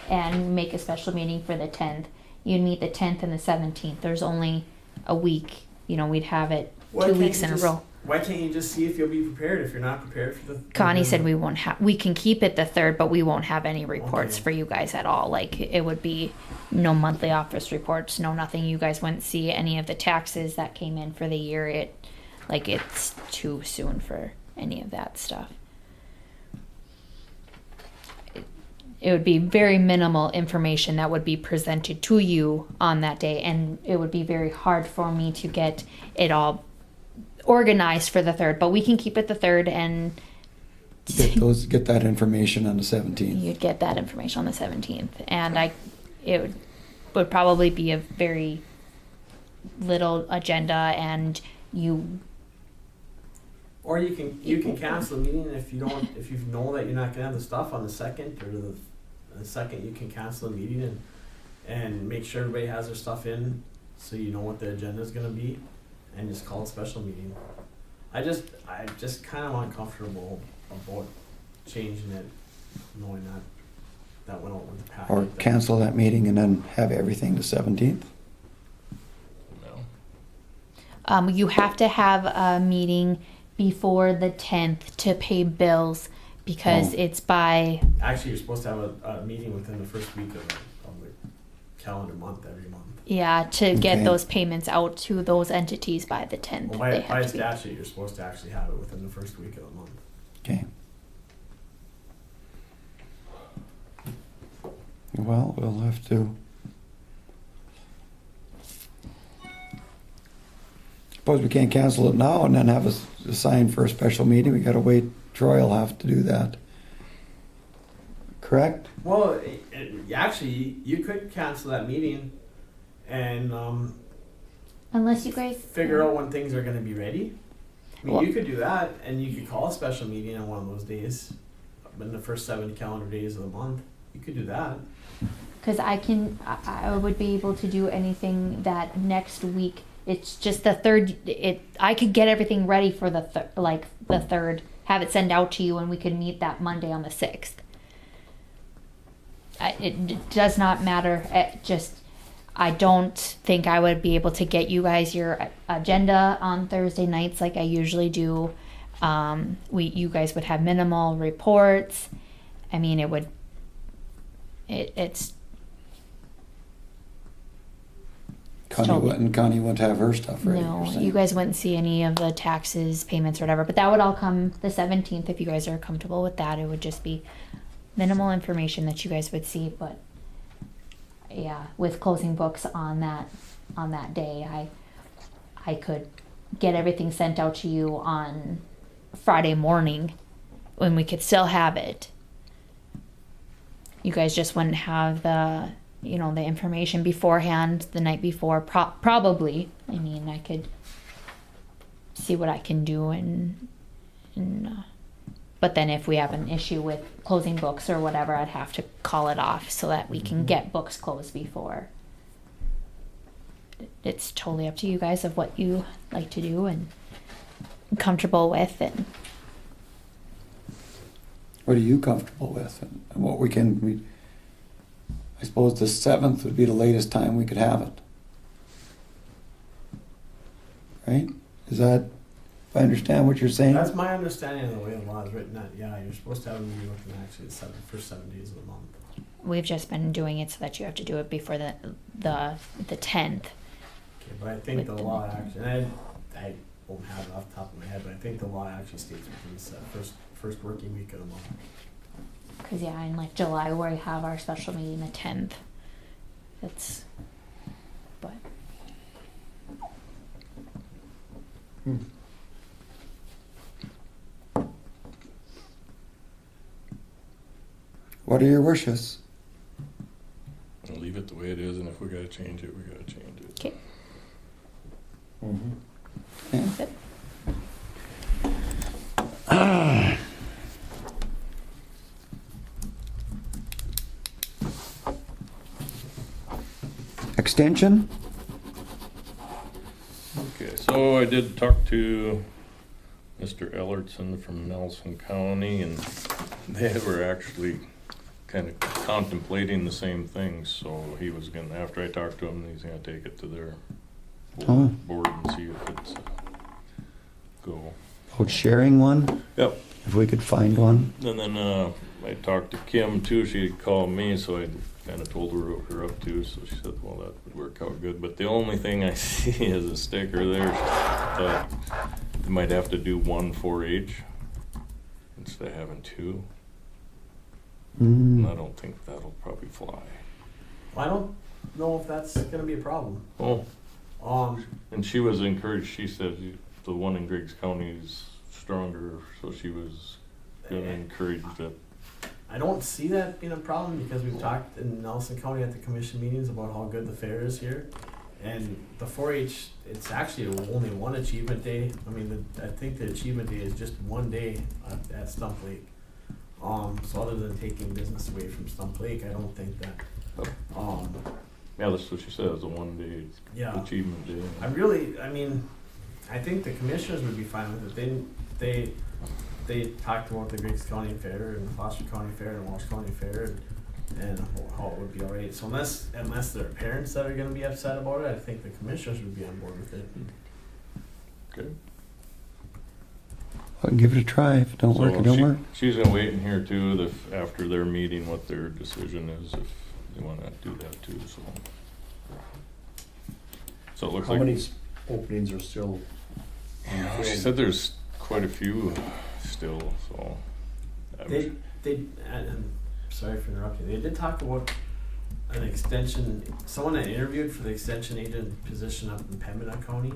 and make a special meeting for the 10th, you'd meet the 10th and the 17th. There's only a week, we'd have it
Why
2
can't
weeks
you
in a
just-
row.
Why can't you just see if you'll be prepared if you're not prepared for the?
Connie said we can keep it the 3rd, but we won't have any reports
Okay.
for you guys at all. Like, it would be no monthly office reports, no nothing. You guys wouldn't see any of the taxes that came in for the year. It's too soon for any of that stuff. It would be very minimal information that would be presented to you on that day, and it would be very hard for me to get it all organized for the 3rd, but we can keep it the 3rd, and
Get that information on the 17th.
you'd get that information on the 17th. And it would probably be a very little agenda, and
Or you can cancel the meeting if you know that you're not gonna have the stuff on the 2nd or the 2nd. You can cancel the meeting and make sure everybody has their stuff in, so you know what the agenda is gonna be, and just call a special meeting. I just kind of uncomfortable about changing it, knowing that went out with the packet.
Or cancel that meeting and then have everything the 17th.
No.
you have to have a meeting before the 10th to pay bills, because it's by
Actually, you're supposed to have a meeting within the first week of the calendar month every month.
to get
Okay.
those payments out to those entities by the 10th.
Well,
They
by
have to be.
statute, you're supposed to actually have it within the first week of the month.
Okay. Well, we'll have to. Suppose we can't cancel it now and then have us assign for a special meeting. We gotta wait. Troy will have to do that. Correct?
Well, actually, you could cancel that meeting and
Unless you guys
figure out when things are going to be ready. I mean,
Well-
you could do that, and you could call a special meeting on one of those days, in the first 7 calendar days of the month. You could do that.
Because I would be able to do anything that next week. It's just the 3rd. I could get everything ready for the 3rd, have it sent out to you, and we could meet that Monday on the 6th. It does not matter. I don't think I would be able to get you guys your agenda on Thursday nights like I usually do. You guys would have minimal reports. I mean, it's
Connie wouldn't have her stuff ready.
no,
you're saying.
you guys wouldn't see any of the taxes, payments, or whatever. But that would all come the 17th if you guys are comfortable with that. It would just be minimal information that you guys would see. But yeah, with closing books on that day, I could get everything sent out to you on Friday morning, when we could still have it. You guys just wouldn't have the information beforehand the night before. Probably. I mean, I could see what I can do, but But then if we have an issue with closing books or whatever, I'd have to call it off so that we can get books closed before. It's totally up to you guys of what you like to do and comfortable with. And
What are you comfortable with? And what I suppose the 7th would be the latest time we could have it. Right? Is that, if I understand what you're saying?
That's my understanding of the way the law is written, that, yeah, you're supposed to have a meeting within actually the first 7 days of the month.
we've just been doing it so that you have to do it before the 10th.
Okay, but I think the law actually, and I won't have it off the top of my head, but I think the law actually states within the first working week of the month.
Cause yeah, in like July where we have our special meeting the 10th. But
What are your wishes?
I'll leave it the way it is, and if we gotta change it, we gotta change it.
okay,
Yeah.
good.
Extension?
Okay, so I did talk to Mr. Ellertson from Nelson County, and they were actually kind of contemplating the same thing, so he was gonna, after I talked to him, he's gonna take it to their
Oh.
board and see if it's go.
About sharing one?
Yep.
If we could find one.
And then I talked to Kim too. She had called me, so I kind of told her what we were up to. So she said, well, that would work out good. But the only thing I see is a sticker there that you might have to do 1 4-H instead of having 2. And I don't think that'll probably fly.
Well, I don't know if that's gonna be a problem.
Oh,
Um,
and she was encouraged. She said the one in Griggs County is stronger, so she was gonna encourage that.
I don't see that being a problem because we've talked in Nelson County at the commission meetings about how good the fair is here. And the 4-H, it's actually only one achievement day. I mean, I think the achievement day is just one day at Stump Lake. So other than taking business away from Stump Lake, I don't think that,
Yeah, that's what she said. It's a 1-day
yeah.
achievement day.
I think the commissioners would be fine with it. They talked about the Griggs County Fair and the Foster County Fair and Walsh County Fair and how it would be alright. So unless there are parents that are gonna be upset about it, I think the commissioners would be on board with it.
Okay.
I'll give it a try. If it don't work, it don't work.
She's gonna wait in here too, after their meeting, what their decision is, if they wanna do that too, so. So it looks
How
like.
many openings are still unfilled?
She said there's quite a few still, so.
I'm sorry for interrupting. They did talk about an extension, someone that interviewed for the extension agent position up in Pembina County.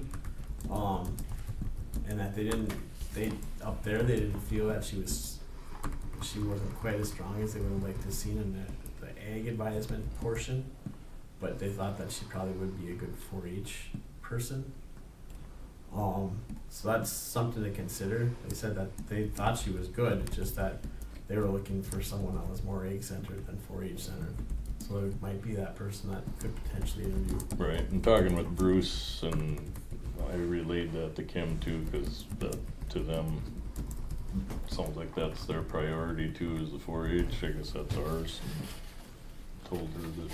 And that they up there, they didn't feel that she wasn't quite as strong as they would have liked to have seen in the ag advisement portion. But they thought that she probably would be a good 4-H person. So that's something to consider. They said that they thought she was good, just that they were looking for someone that was more egg centered than 4-H centered. So it might be that person that could potentially interview.
Right, and talking with Bruce, and I relayed that to Kim too, because to them, sounds like that's their priority too, is the 4-H. I guess that's ours. Told her that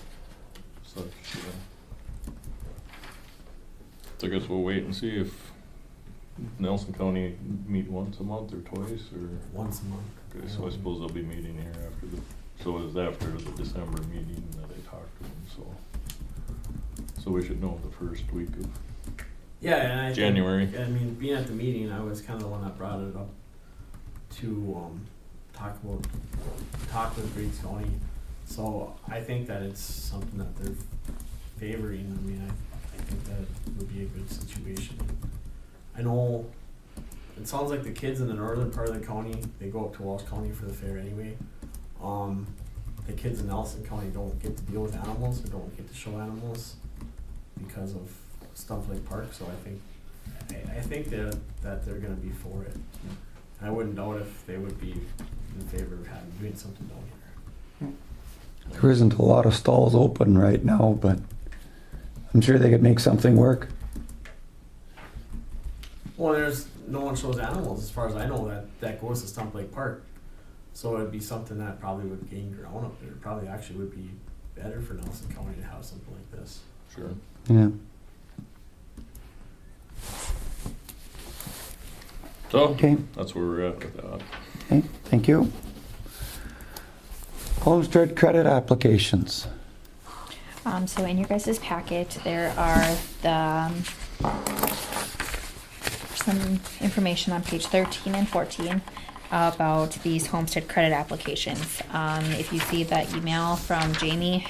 such, yeah. So I guess we'll wait and see if Nelson County meet once a month or twice, or?
Once a month.
Okay, so I suppose they'll be meeting here after so it was after the December meeting that I talked to them, so we should know the first week of
Yeah, and
January.
Being at the meeting, I was kind of the one that brought it up to talk with Griggs County. So I think that it's something that they're favoring. I think that would be a good situation. I know it sounds like the kids in the northern part of the county, they go up to Walsh County for the fair anyway. The kids in Nelson County don't get to deal with animals or don't get to show animals because of Stump Lake Park. So I think that they're gonna be for it. I wouldn't doubt if they would be in favor of having, doing something down here.
There isn't a lot of stalls open right now, but I'm sure they could make something work.
Well, there's, no one shows animals, as far as I know, that goes to Stump Lake Park. So it'd be something that probably would gain ground up there. Probably actually would be better for Nelson County to have something like this.
Sure.
Yeah.
So,
Okay.
that's where we're at with that.
Okay. Thank you. Homestead credit applications.
So in your guys' packet, there are some information on page 13 and 14 about these homestead credit applications. If you see the email from Jamie,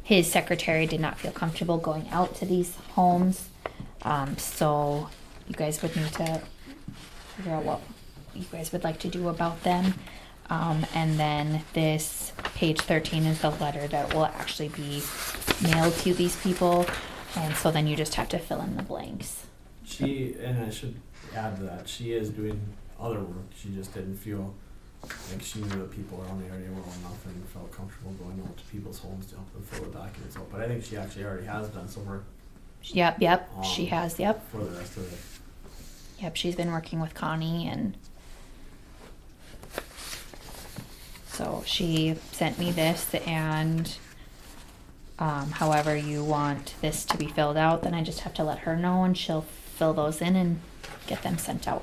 his secretary did not feel comfortable going out to these homes. So you guys would need to figure out what you guys would like to do about them. And then this page 13 is the letter that will actually be mailed to these people. And so then you just have to fill in the blanks.
And I should add to that, she is doing other work. She just didn't feel like she knew the people around the area well enough and felt comfortable going out to people's homes to help them fill the documents out. But I think she actually already has done some work.
Yep, she has, yep.
For the rest of it.
Yep, she's been working with Connie, and so she sent me this, and however you want this to be filled out, then I just have to let her know, and she'll fill those in and get them sent out.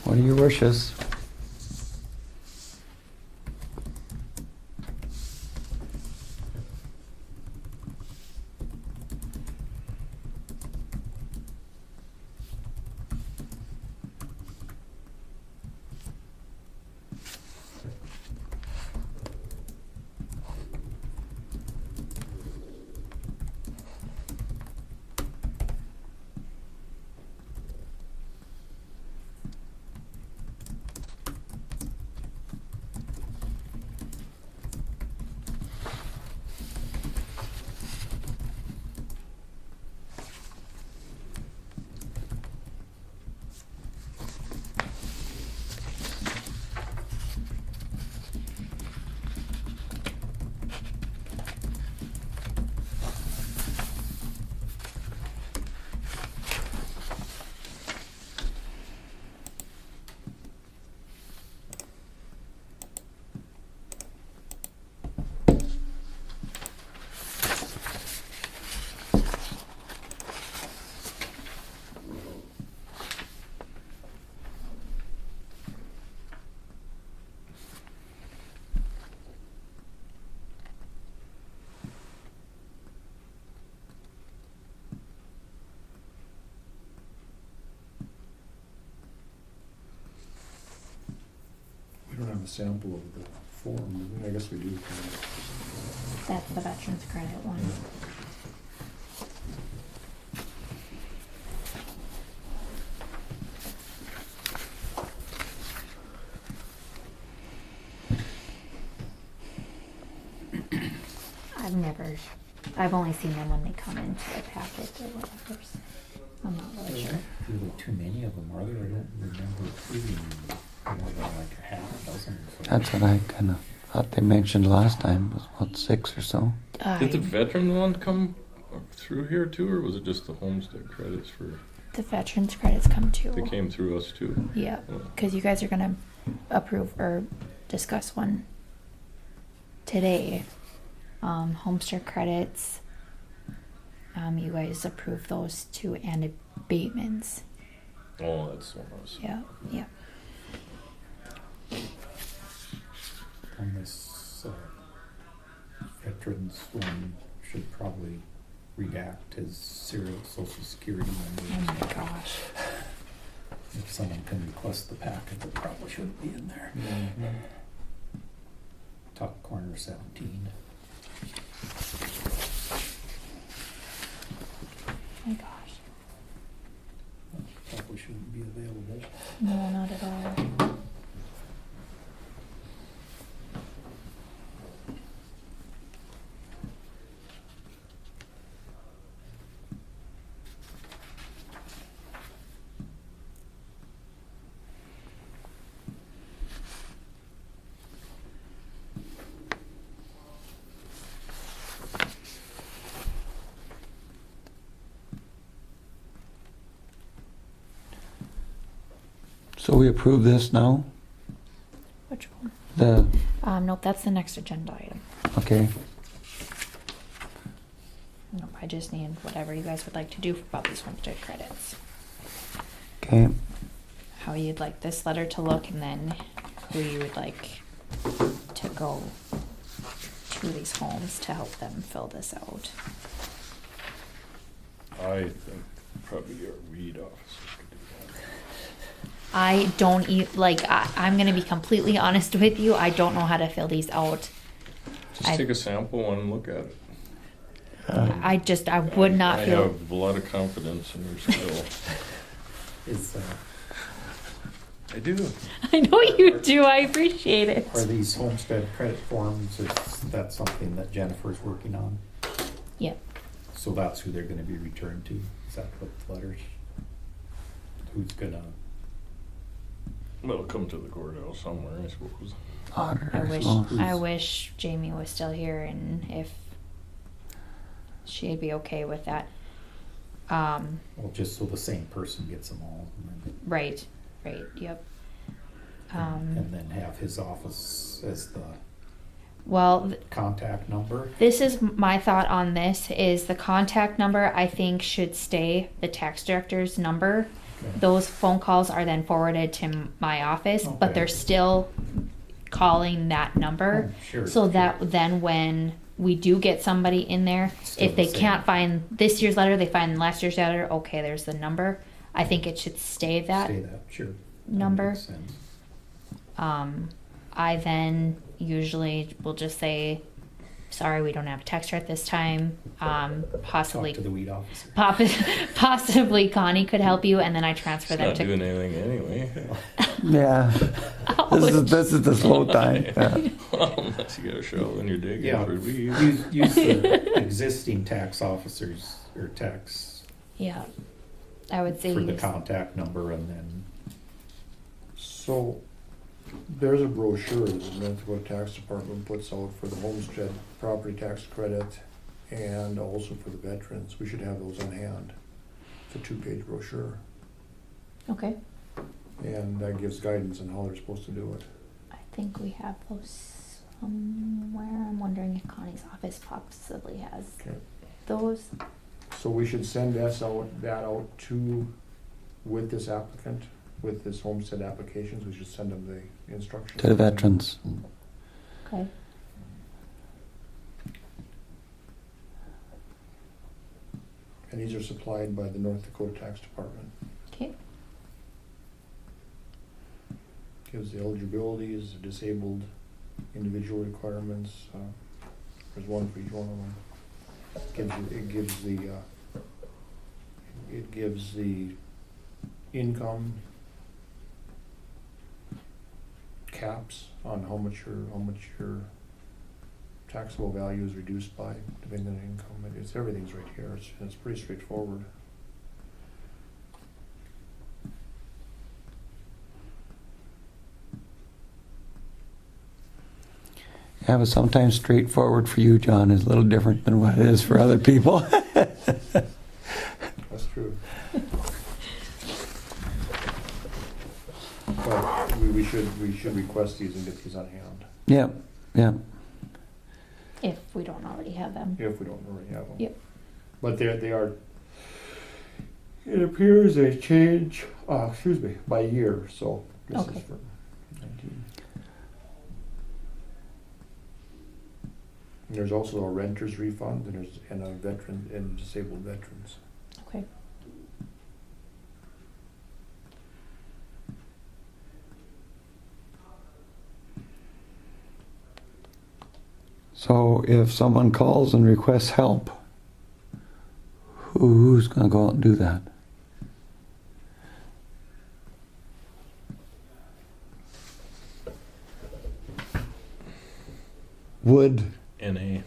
What are your wishes?
We don't have a sample of the form, do we? I guess we do.
That's the Veterans Credit one. I've only seen them when they come into the packet or whatever. I'm not really sure.
Really too many of them, are there? I don't remember approving more than like a half a dozen. So.
That's what I kind of thought they mentioned last time, was about 6 or so.
Did the veteran one come through here too, or was it just the homestead credits for?
The veterans credits come too.
They came through us too.
Yeah, because you guys are gonna approve or discuss one today. Homestead credits. You guys approve those two and abatements.
Oh, that's one I was.
Yeah, yeah.
On this veterans one, should probably redact his serial social security
Oh
number.
my gosh.
If someone can request the packet, it probably shouldn't be in there. Top corner 17.
Oh my gosh.
Probably shouldn't be available.
No, not at all.
So we approve this now?
Which one?
The,
Nope, that's the next agenda item.
okay,
Nope, I just need whatever you guys would like to do about these homestead credits.
okay.
How you'd like this letter to look, and then who you would like to go to these homes to help them fill this out.
I think probably our weed officer could do that.
I don't I'm gonna be completely honest with you, I don't know how to fill these out.
Just take a sample one and look at it.
I would not
I
feel,
have a lot of confidence in your skill.
Is
I do.
I know you do, I appreciate it.
are these homestead credit forms? Is that something that Jennifer's working on?
Yeah,
So that's who they're going to be returned to. Is that what the letters? Who's gonna?
Well, it'll come to the courthouse somewhere, I suppose.
I wish Jamie was still here and if she'd be okay with that.
Well, just so the same person gets them all,
Right, yep.
and then have his office as the
Well,
contact number.
this is my thought on this, is the contact number I think should stay the tax director's number.
Okay.
Those phone calls are then forwarded to my office, but
Okay.
they're still calling that number.
Oh, sure,
So
sure.
that then when we do get somebody in there,
Still
if they
the same.
can't find this year's letter, they find last year's letter, okay, there's the number. I think it should stay that.
Say that, sure. That
number.
makes sense.
I then usually will just say, sorry, we don't have a texter at this time. Possibly,
Talk to the weed officer.
possibly Connie could help you, and then I transfer
It's
them
not
to.
doing anything anyway.
Yeah, this is the slow time, yeah.
Unless you got a shovel and you're digging
Yeah,
for weeds.
use the existing tax officers or tax
Yeah, I would say
for the
use-
contact number, and then
So, there's a brochure that the North Dakota Tax Department puts out for the homestead property tax credit and also for the veterans. We should have those on hand. It's a 2-page brochure,
Okay,
and that gives guidance on how they're supposed to do it.
I think we have those somewhere. I'm wondering if Connie's office possibly has
Okay.
those.
So we should send that out to, with this applicant, with this homestead applications, we should send them the instructions.
To the veterans.
Okay.
And these are supplied by the North Dakota Tax Department.
Okay.
Gives the eligibilities, the disabled individual requirements, there's one for each one of them. It gives the income caps on how much your taxable value is reduced by, depending on income. Everything's right here, it's pretty straightforward.
Yeah, but sometimes straightforward for you, John, is a little different than what it is for other people.
That's true. But we should request these and get these on hand,
Yeah, yeah.
If we don't already have them.
if we don't already have them.
Yep.
But they are, it appears they change, by year, so this
Okay.
is for 19. And there's also a renter's refund, and a veteran, and disabled veterans.
Okay.
So if someone calls and requests help, who's going to go out and do that? Would
NA.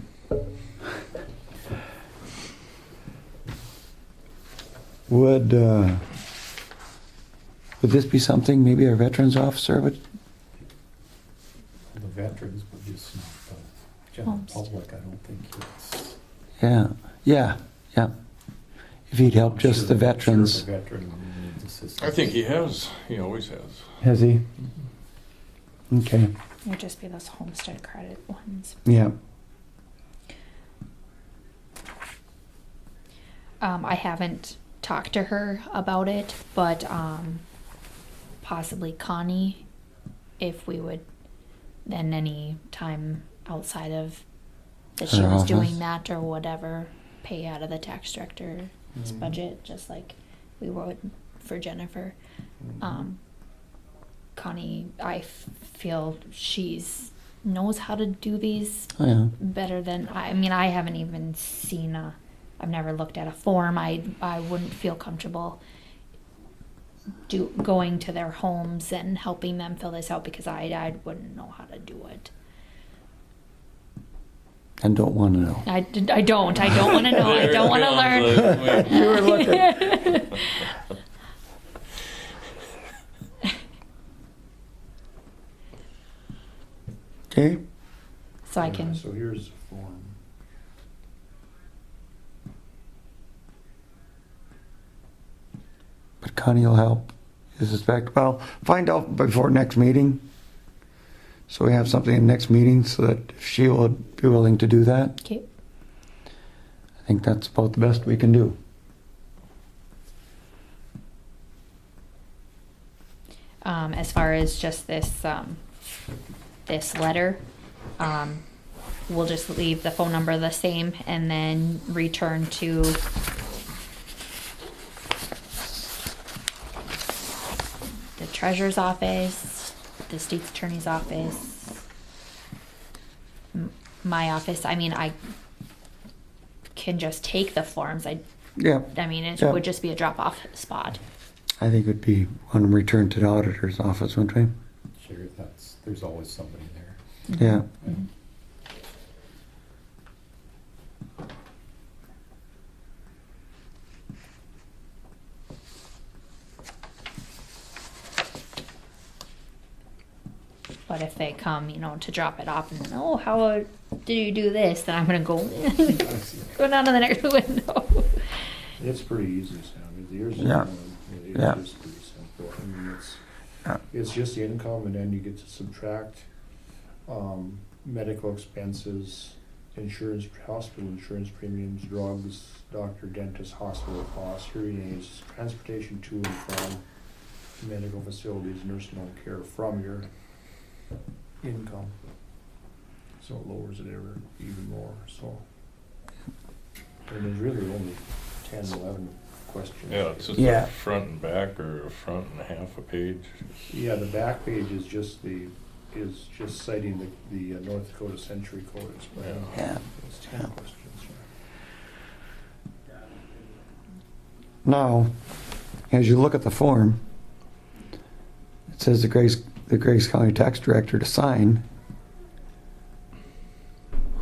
would this be something maybe our veterans officer would?
The veterans, but just not the general
Homes.
public, I don't think it's.
Yeah. If he'd help
I'm
just
sure
the
I'm sure
veterans.
if a veteran needs assistance.
I think he has. He always has.
Has he? Okay.
It would just be those homestead credit ones.
Yeah.
I haven't talked to her about it, but possibly Connie, if we would then any time outside of that she
Her
was
office.
doing that or whatever, pay out of the tax director's
Mhm.
budget, just like we would for Jennifer. Connie, I feel knows how to do these
Oh, yeah.
better than I mean. I haven't even seen I've never looked at a form. I wouldn't feel comfortable going to their homes and helping them fill this out because I wouldn't know how to do it.
And don't want to know.
I don't want to know. I don't want to learn.
You were looking. Okay.
So I can.
So here's the form.
But Connie will help, you suspect. Well, find out before next meeting. So we have something in next meeting so that she would be willing to do that.
Okay.
I think that's about the best we can do.
As far as just this this letter, we'll just leave the phone number the same and then return to the treasurer's office, the state's attorney's office, my office. I mean, I can just take the forms.
Yeah,
I mean, it
Yeah.
would just be a drop-off spot.
I think it would be one return to the auditor's office, wouldn't we?
Sure, there's always somebody there.
Yeah.
Mhm. But if they come, to drop it off and how did you do this? Then I'm gonna go go down to the next window.
It's pretty easy, Sam. Yours is,
Yeah.
It's
Yeah.
just pretty simple. I mean,
Yeah.
it's just the income, and then you get to subtract medical expenses, insurance, hospital insurance premiums, drugs, doctor, dentist, hospital costs, hearing aids, transportation to and from medical facilities, nursing home care from your income. So it lowers it even more, so. And there's really only 10, 11 questions.
Yeah, it's just
Yeah.
a front and back or a front and half a page.
Yeah, the back page is just citing the North Dakota Century Code. It's,
Yeah.
It's 10 questions.
Now, as you look at the form, it says the Griggs County Tax Director to sign.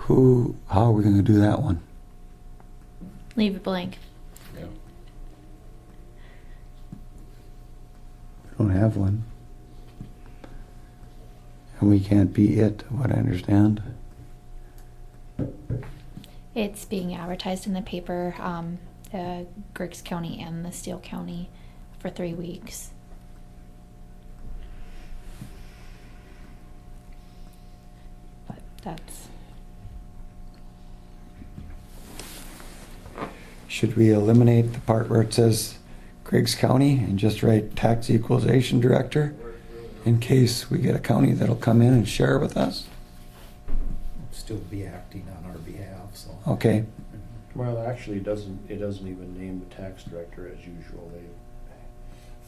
How are we going to do that one?
Leave it blank.
Yeah.
We don't have one. And we can't be it, what I understand.
It's being advertised in the paper, Griggs County and the Steele County for 3 weeks. But that's,
Should we eliminate the part where it says Griggs County and just write tax equalization director in case we get a county that'll come in and share with us?
Still be acting on our behalf, so.
Okay,
Well, actually, it doesn't even name the tax director as usual. They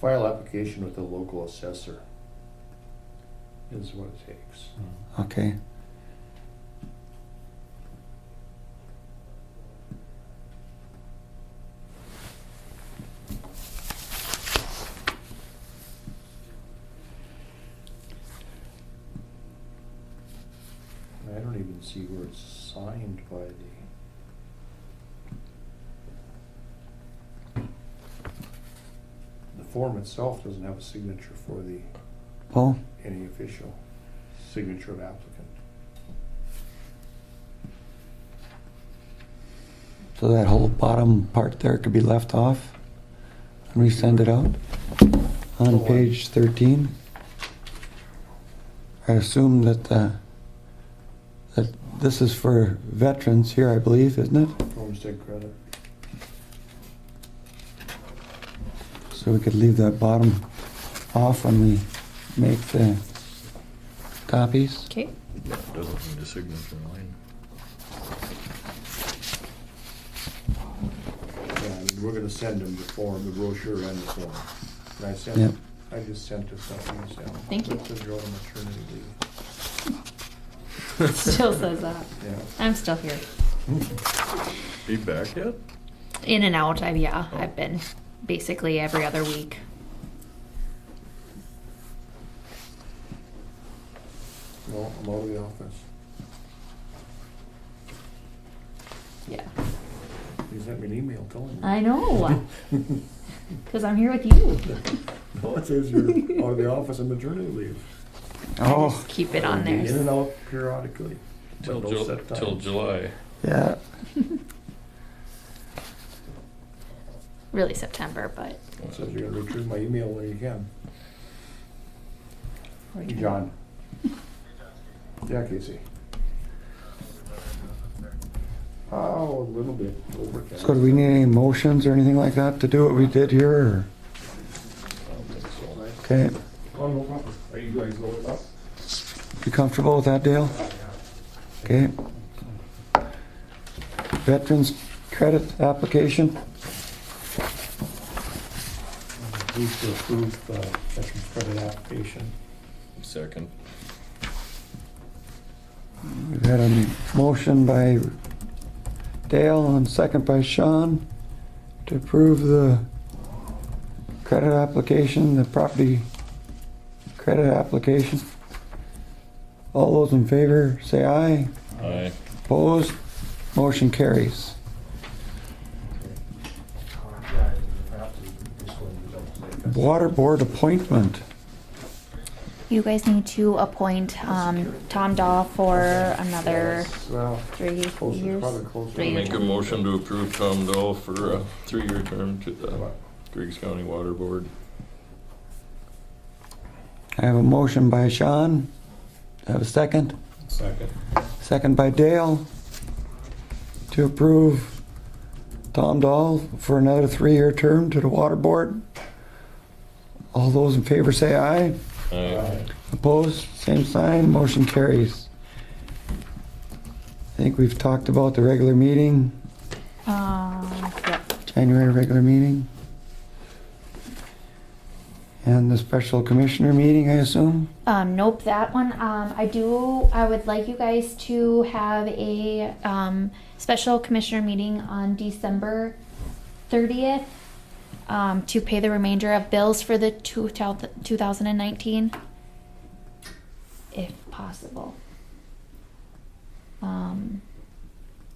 file application with the local assessor is what it takes.
okay.
I don't even see where it's signed by the form itself doesn't have a signature for
Oh,
any official signature of applicant.
so that whole bottom part there could be left off and we send it out on page 13. I assume that that this is for veterans here, I believe, isn't it?
Homestead credit.
So we could leave that bottom off when we make the copies.
okay.
Yeah, it doesn't need a signature line.
Yeah, I mean, we're gonna send them the form, the brochure and the form. And I sent,
Yep.
I just sent this out to you, Sam.
Thank you.
It says you're on maternity leave.
Still says that.
Yeah.
I'm still here.
Be back yet?
In and out, I've been basically every other week.
No, I'm out of the office.
Yeah.
You sent me an email telling me.
I know. Because I'm here with you.
No, it says you're out of the office on maternity leave.
I
Oh,
just keep it on
I'll be in and
there.
out periodically.
Till
but no set
till
times.
July.
yeah.
Really September, but.
It says you're gonna return my email when you can. Hey, John. Yeah, Casey. Oh, a little bit overcast.
So do we need any motions or anything like that to do what we did here? Or?
I don't think so.
Okay,
Oh, no problem. Are you guys going up?
you comfortable with that, Dale? Okay. Veterans credit application.
Move to approve the veterans credit application.
Second.
We've had a motion by Dale and second by Sean to approve the credit application, the property credit application. All those in favor say aye.
Aye.
Opposed? Motion carries. Water board appointment.
You guys need to appoint Tom Dahl for another
Well,
3
closer,
years.
probably closer.
3 years.
Make a motion to approve Tom Dahl for a 3-year term to the Griggs County Water Board.
I have a motion by Sean. I have a second.
Second.
Second by Dale to approve Tom Dahl for another 3-year term to the water board. All those in favor say aye.
Aye.
Opposed, same sign, motion carries. I think we've talked about the regular meeting,
Yep.
January regular meeting. And the special commissioner meeting, I assume?
Nope, that one, I would like you guys to have a, special commissioner meeting on December 30th, to pay the remainder of bills for the 2019, if possible.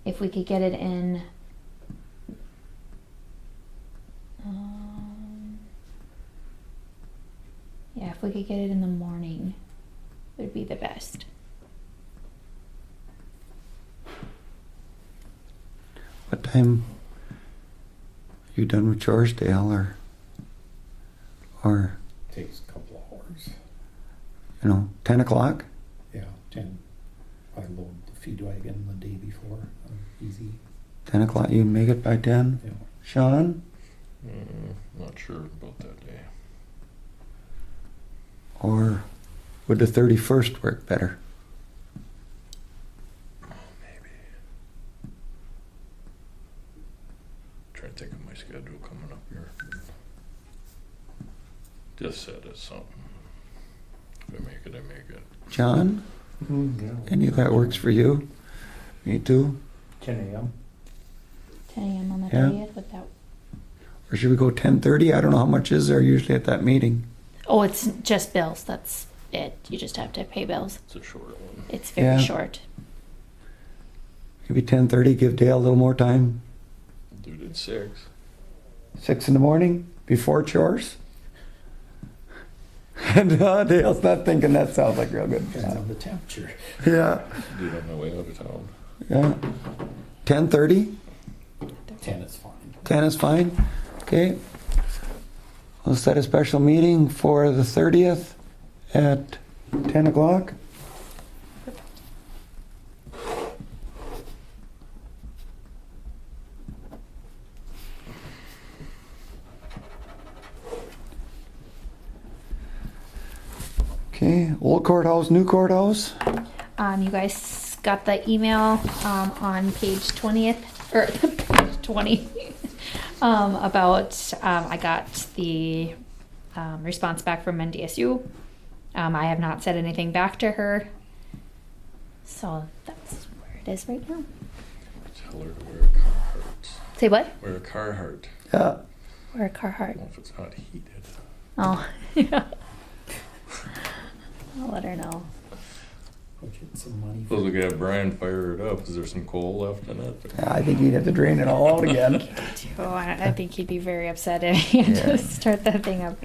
If we could get it in, yeah, if we could get it in the morning, would be the best.
time you done with chores, Dale, or,
Takes a couple hours.
10 o'clock?
Yeah, 10. I load the feed wagon the day before. Easy.
10 o'clock, you can make it by 10?
Yeah.
Sean?
Not sure about that day.
Or would the 31st work better?
Maybe. Trying to think of my schedule coming up here. Just set it something. If I make it, I make it.
John? Any of that works for you? Me too?
10 a.m.
10 a.m. on the
Yeah.
30th with that.
Or should we go 10:30? I don't know how much is there usually at that meeting.
Oh, it's just bills. That's it. You just have to pay bills.
It's a short one.
It's very
Yeah.
short.
Maybe 10:30, give Dale a little more time.
Do it at 6. 6
in the morning, before chores? And Dale's not thinking that sounds like a real good
Depends on
plan.
the temperature.
Yeah,
Do it on my way out of town.
yeah. 10:30?
10 is fine.
10 is fine? Okay. We'll set a special meeting for the 30th at 10 o'clock. Okay, old courthouse, new courthouse.
You guys got the email on page 20th or page 20 about I got the response back from NDSU. I have not said anything back to her, so that's where it is right now.
Tell her to wear a Carhartt.
Say what?
Wear a Carhartt.
Yeah.
Or a Carhartt.
Well, if it's not heated.
Oh, yeah. I'll let her know.
Budget some money.
Suppose we could have Brian fire it up. Is there some coal left in it?
I think he'd have to drain it all out again.
Oh, I think he'd be very upset if he had
Yeah.
to start that thing up.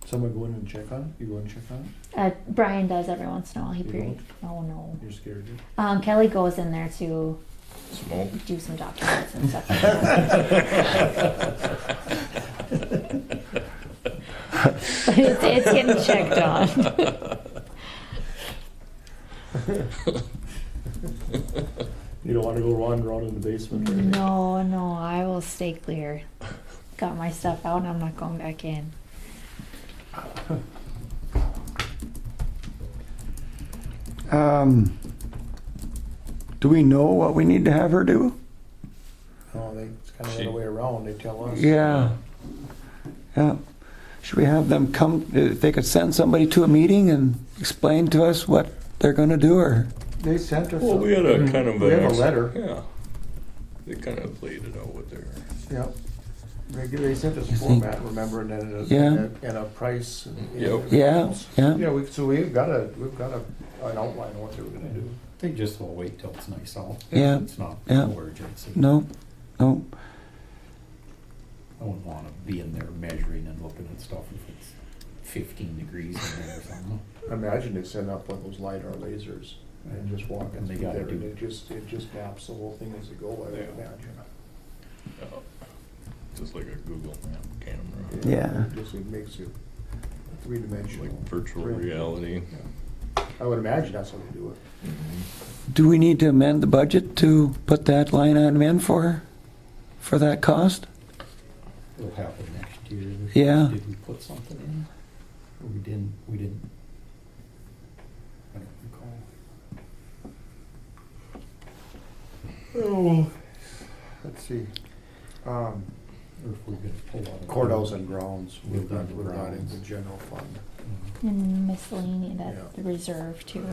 Someone go in and check on it? You go and check on it?
Brian does every once in a while. He
You
pretty.
don't?
Oh no.
You're scared of it?
Kelly goes in there to
Smoke?
do some documents and stuff like that. But it's getting checked on.
You don't want to go wander around in the basement or anything?
No, I will stay clear. Got my stuff out and I'm not going back in.
Do we know what we need to have her do?
No, it's kind of the
She-
other way around, they tell us.
Yeah. Yeah. Should we have them come, if they could send somebody to a meeting and explain to us what they're gonna do, or?
They sent us.
Well, we had a kind of
We have a letter.
Yeah. They kind of laid it out with their.
Yep. They sent us a
You think-
format, remember, and then
Yeah.
and a price. And
Yep.
everything
Yeah,
else.
yeah.
Yeah, we've got an outline of what they were gonna do.
They just will wait till it's nice out.
Yeah.
It's not
Yeah.
no urgency.
No, no.
I wouldn't want to be in there measuring and looking at stuff if it's 15 degrees in there or something.
Imagine they send up one of those LiDAR lasers and just walk in
And they
through
gotta
there and
do-
it just maps the whole thing as they go, I would imagine.
Just like a Google map camera.
Yeah.
It makes it three-dimensional.
Like virtual
print.
reality.
Yeah. I would imagine that's how they do it.
Do we need to amend the budget to put that line item in for that cost?
It'll happen next year.
Yeah.
Did we put something in? Or we didn't? I don't recall.
Oh, let's see.
Or if we're gonna pull out of.
Courthouse and grounds, we've
We've
got,
got
we've got in
grounds.
the general fund.
And miscellaneous,
Yeah.
the reserve too.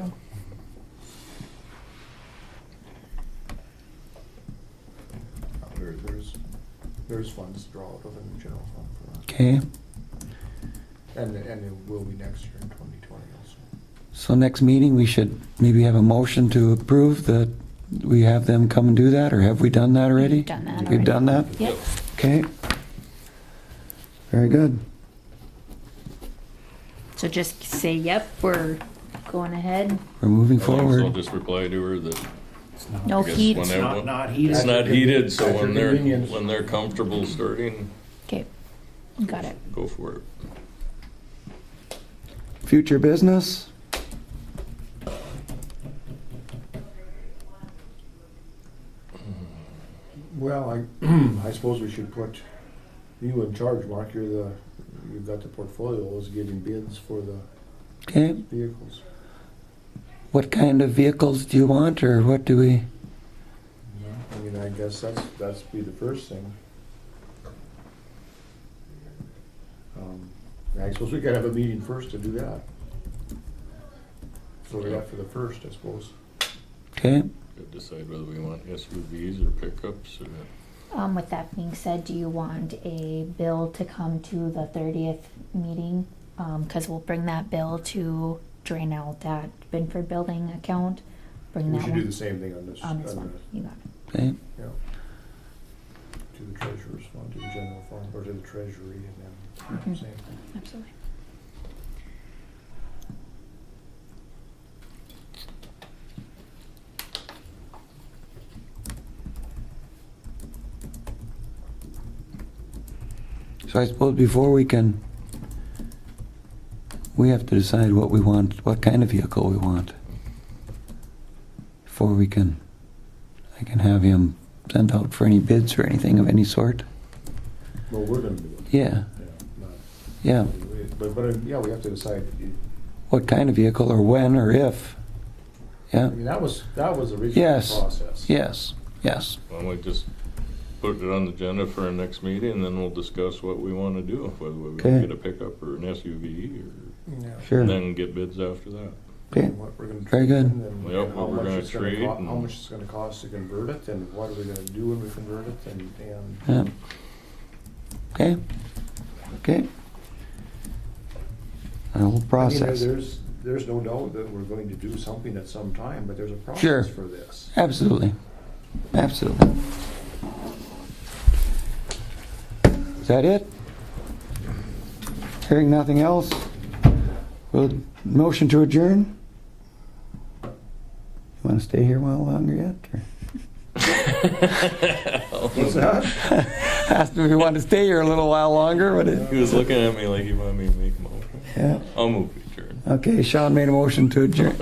There's funds to draw out of in the general fund for that.
Okay,
And it will be next year in 2020 also.
so next meeting, we should maybe have a motion to approve that we have them come and do that, or have we done that already?
We've done that
We've
already.
done that?
Yep.
Okay. Very good.
So just say, yep, we're going ahead.
We're moving
I think so, I'll
forward.
just reply to her that
It's not,
No
I guess
heat.
when
it's
they-
not heated.
it's not heated, so
At your
when they're,
convenience.
when they're comfortable starting,
Okay, got it.
go for it.
Future business?
Well, I suppose we should put you in charge, Mark. You've got the portfolios getting bids for the
Okay.
vehicles.
What kind of vehicles do you want, or what do we?
I mean, I guess that's be the first thing. I suppose we gotta have a meeting first to do that. So we got for the first, I suppose.
Okay.
Could decide whether we want SUVs or pickups or.
With that being said, do you want a bill to come to the 30th meeting? Cause we'll bring that bill to drain out that Binford building account. Bring
We
that
should do
one
the same thing on this.
on this one. You got it.
Okay.
Yeah. To the treasurer's fund, to the general fund, or to the treasury, and then,
Mhm.
same thing.
Absolutely.
So I suppose before we have to decide what we want, what kind of vehicle we want. Before I can have him send out for any bids or anything of any sort.
Well, we're gonna do it.
Yeah,
Yeah,
yeah.
not, but, yeah, we have to decide.
What kind of vehicle, or when, or if.
I
Yeah,
mean, that was the original
Yes.
process.
yes, yes.
Why don't we just put it on the agenda for our next meeting, and then we'll discuss what we wanna do, whether we
Okay.
wanna get a pickup or an SUV,
Yeah.
Sure.
and then get bids after that.
Okay.
And what we're gonna
Very good.
trade in, and
Yep,
how
what we're
much
gonna
it's gonna
trade
how
and-
much it's gonna cost to convert it, and what are we gonna do when we convert it, and
Yeah. Okay, okay. A whole
I mean,
process.
there's no doubt that we're going to do something at some time, but there's a
Sure.
process for this.
Absolutely, absolutely. Is that it? Hearing nothing else? Will motion to adjourn? You want to stay here a while longer yet? Or?
What's that?
Asked him if you want to stay here a little while longer. What is?
He was looking at me like he wanted me to make a motion.
Yeah.
I'll move adjourn.
Okay, Sean made a motion to adjourn.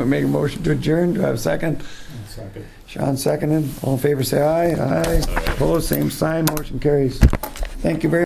Make a motion to adjourn. Do I have a second?
Second.
Sean seconded. All in favor say aye. Aye. Opposed, same sign. Motion carries. Thank you very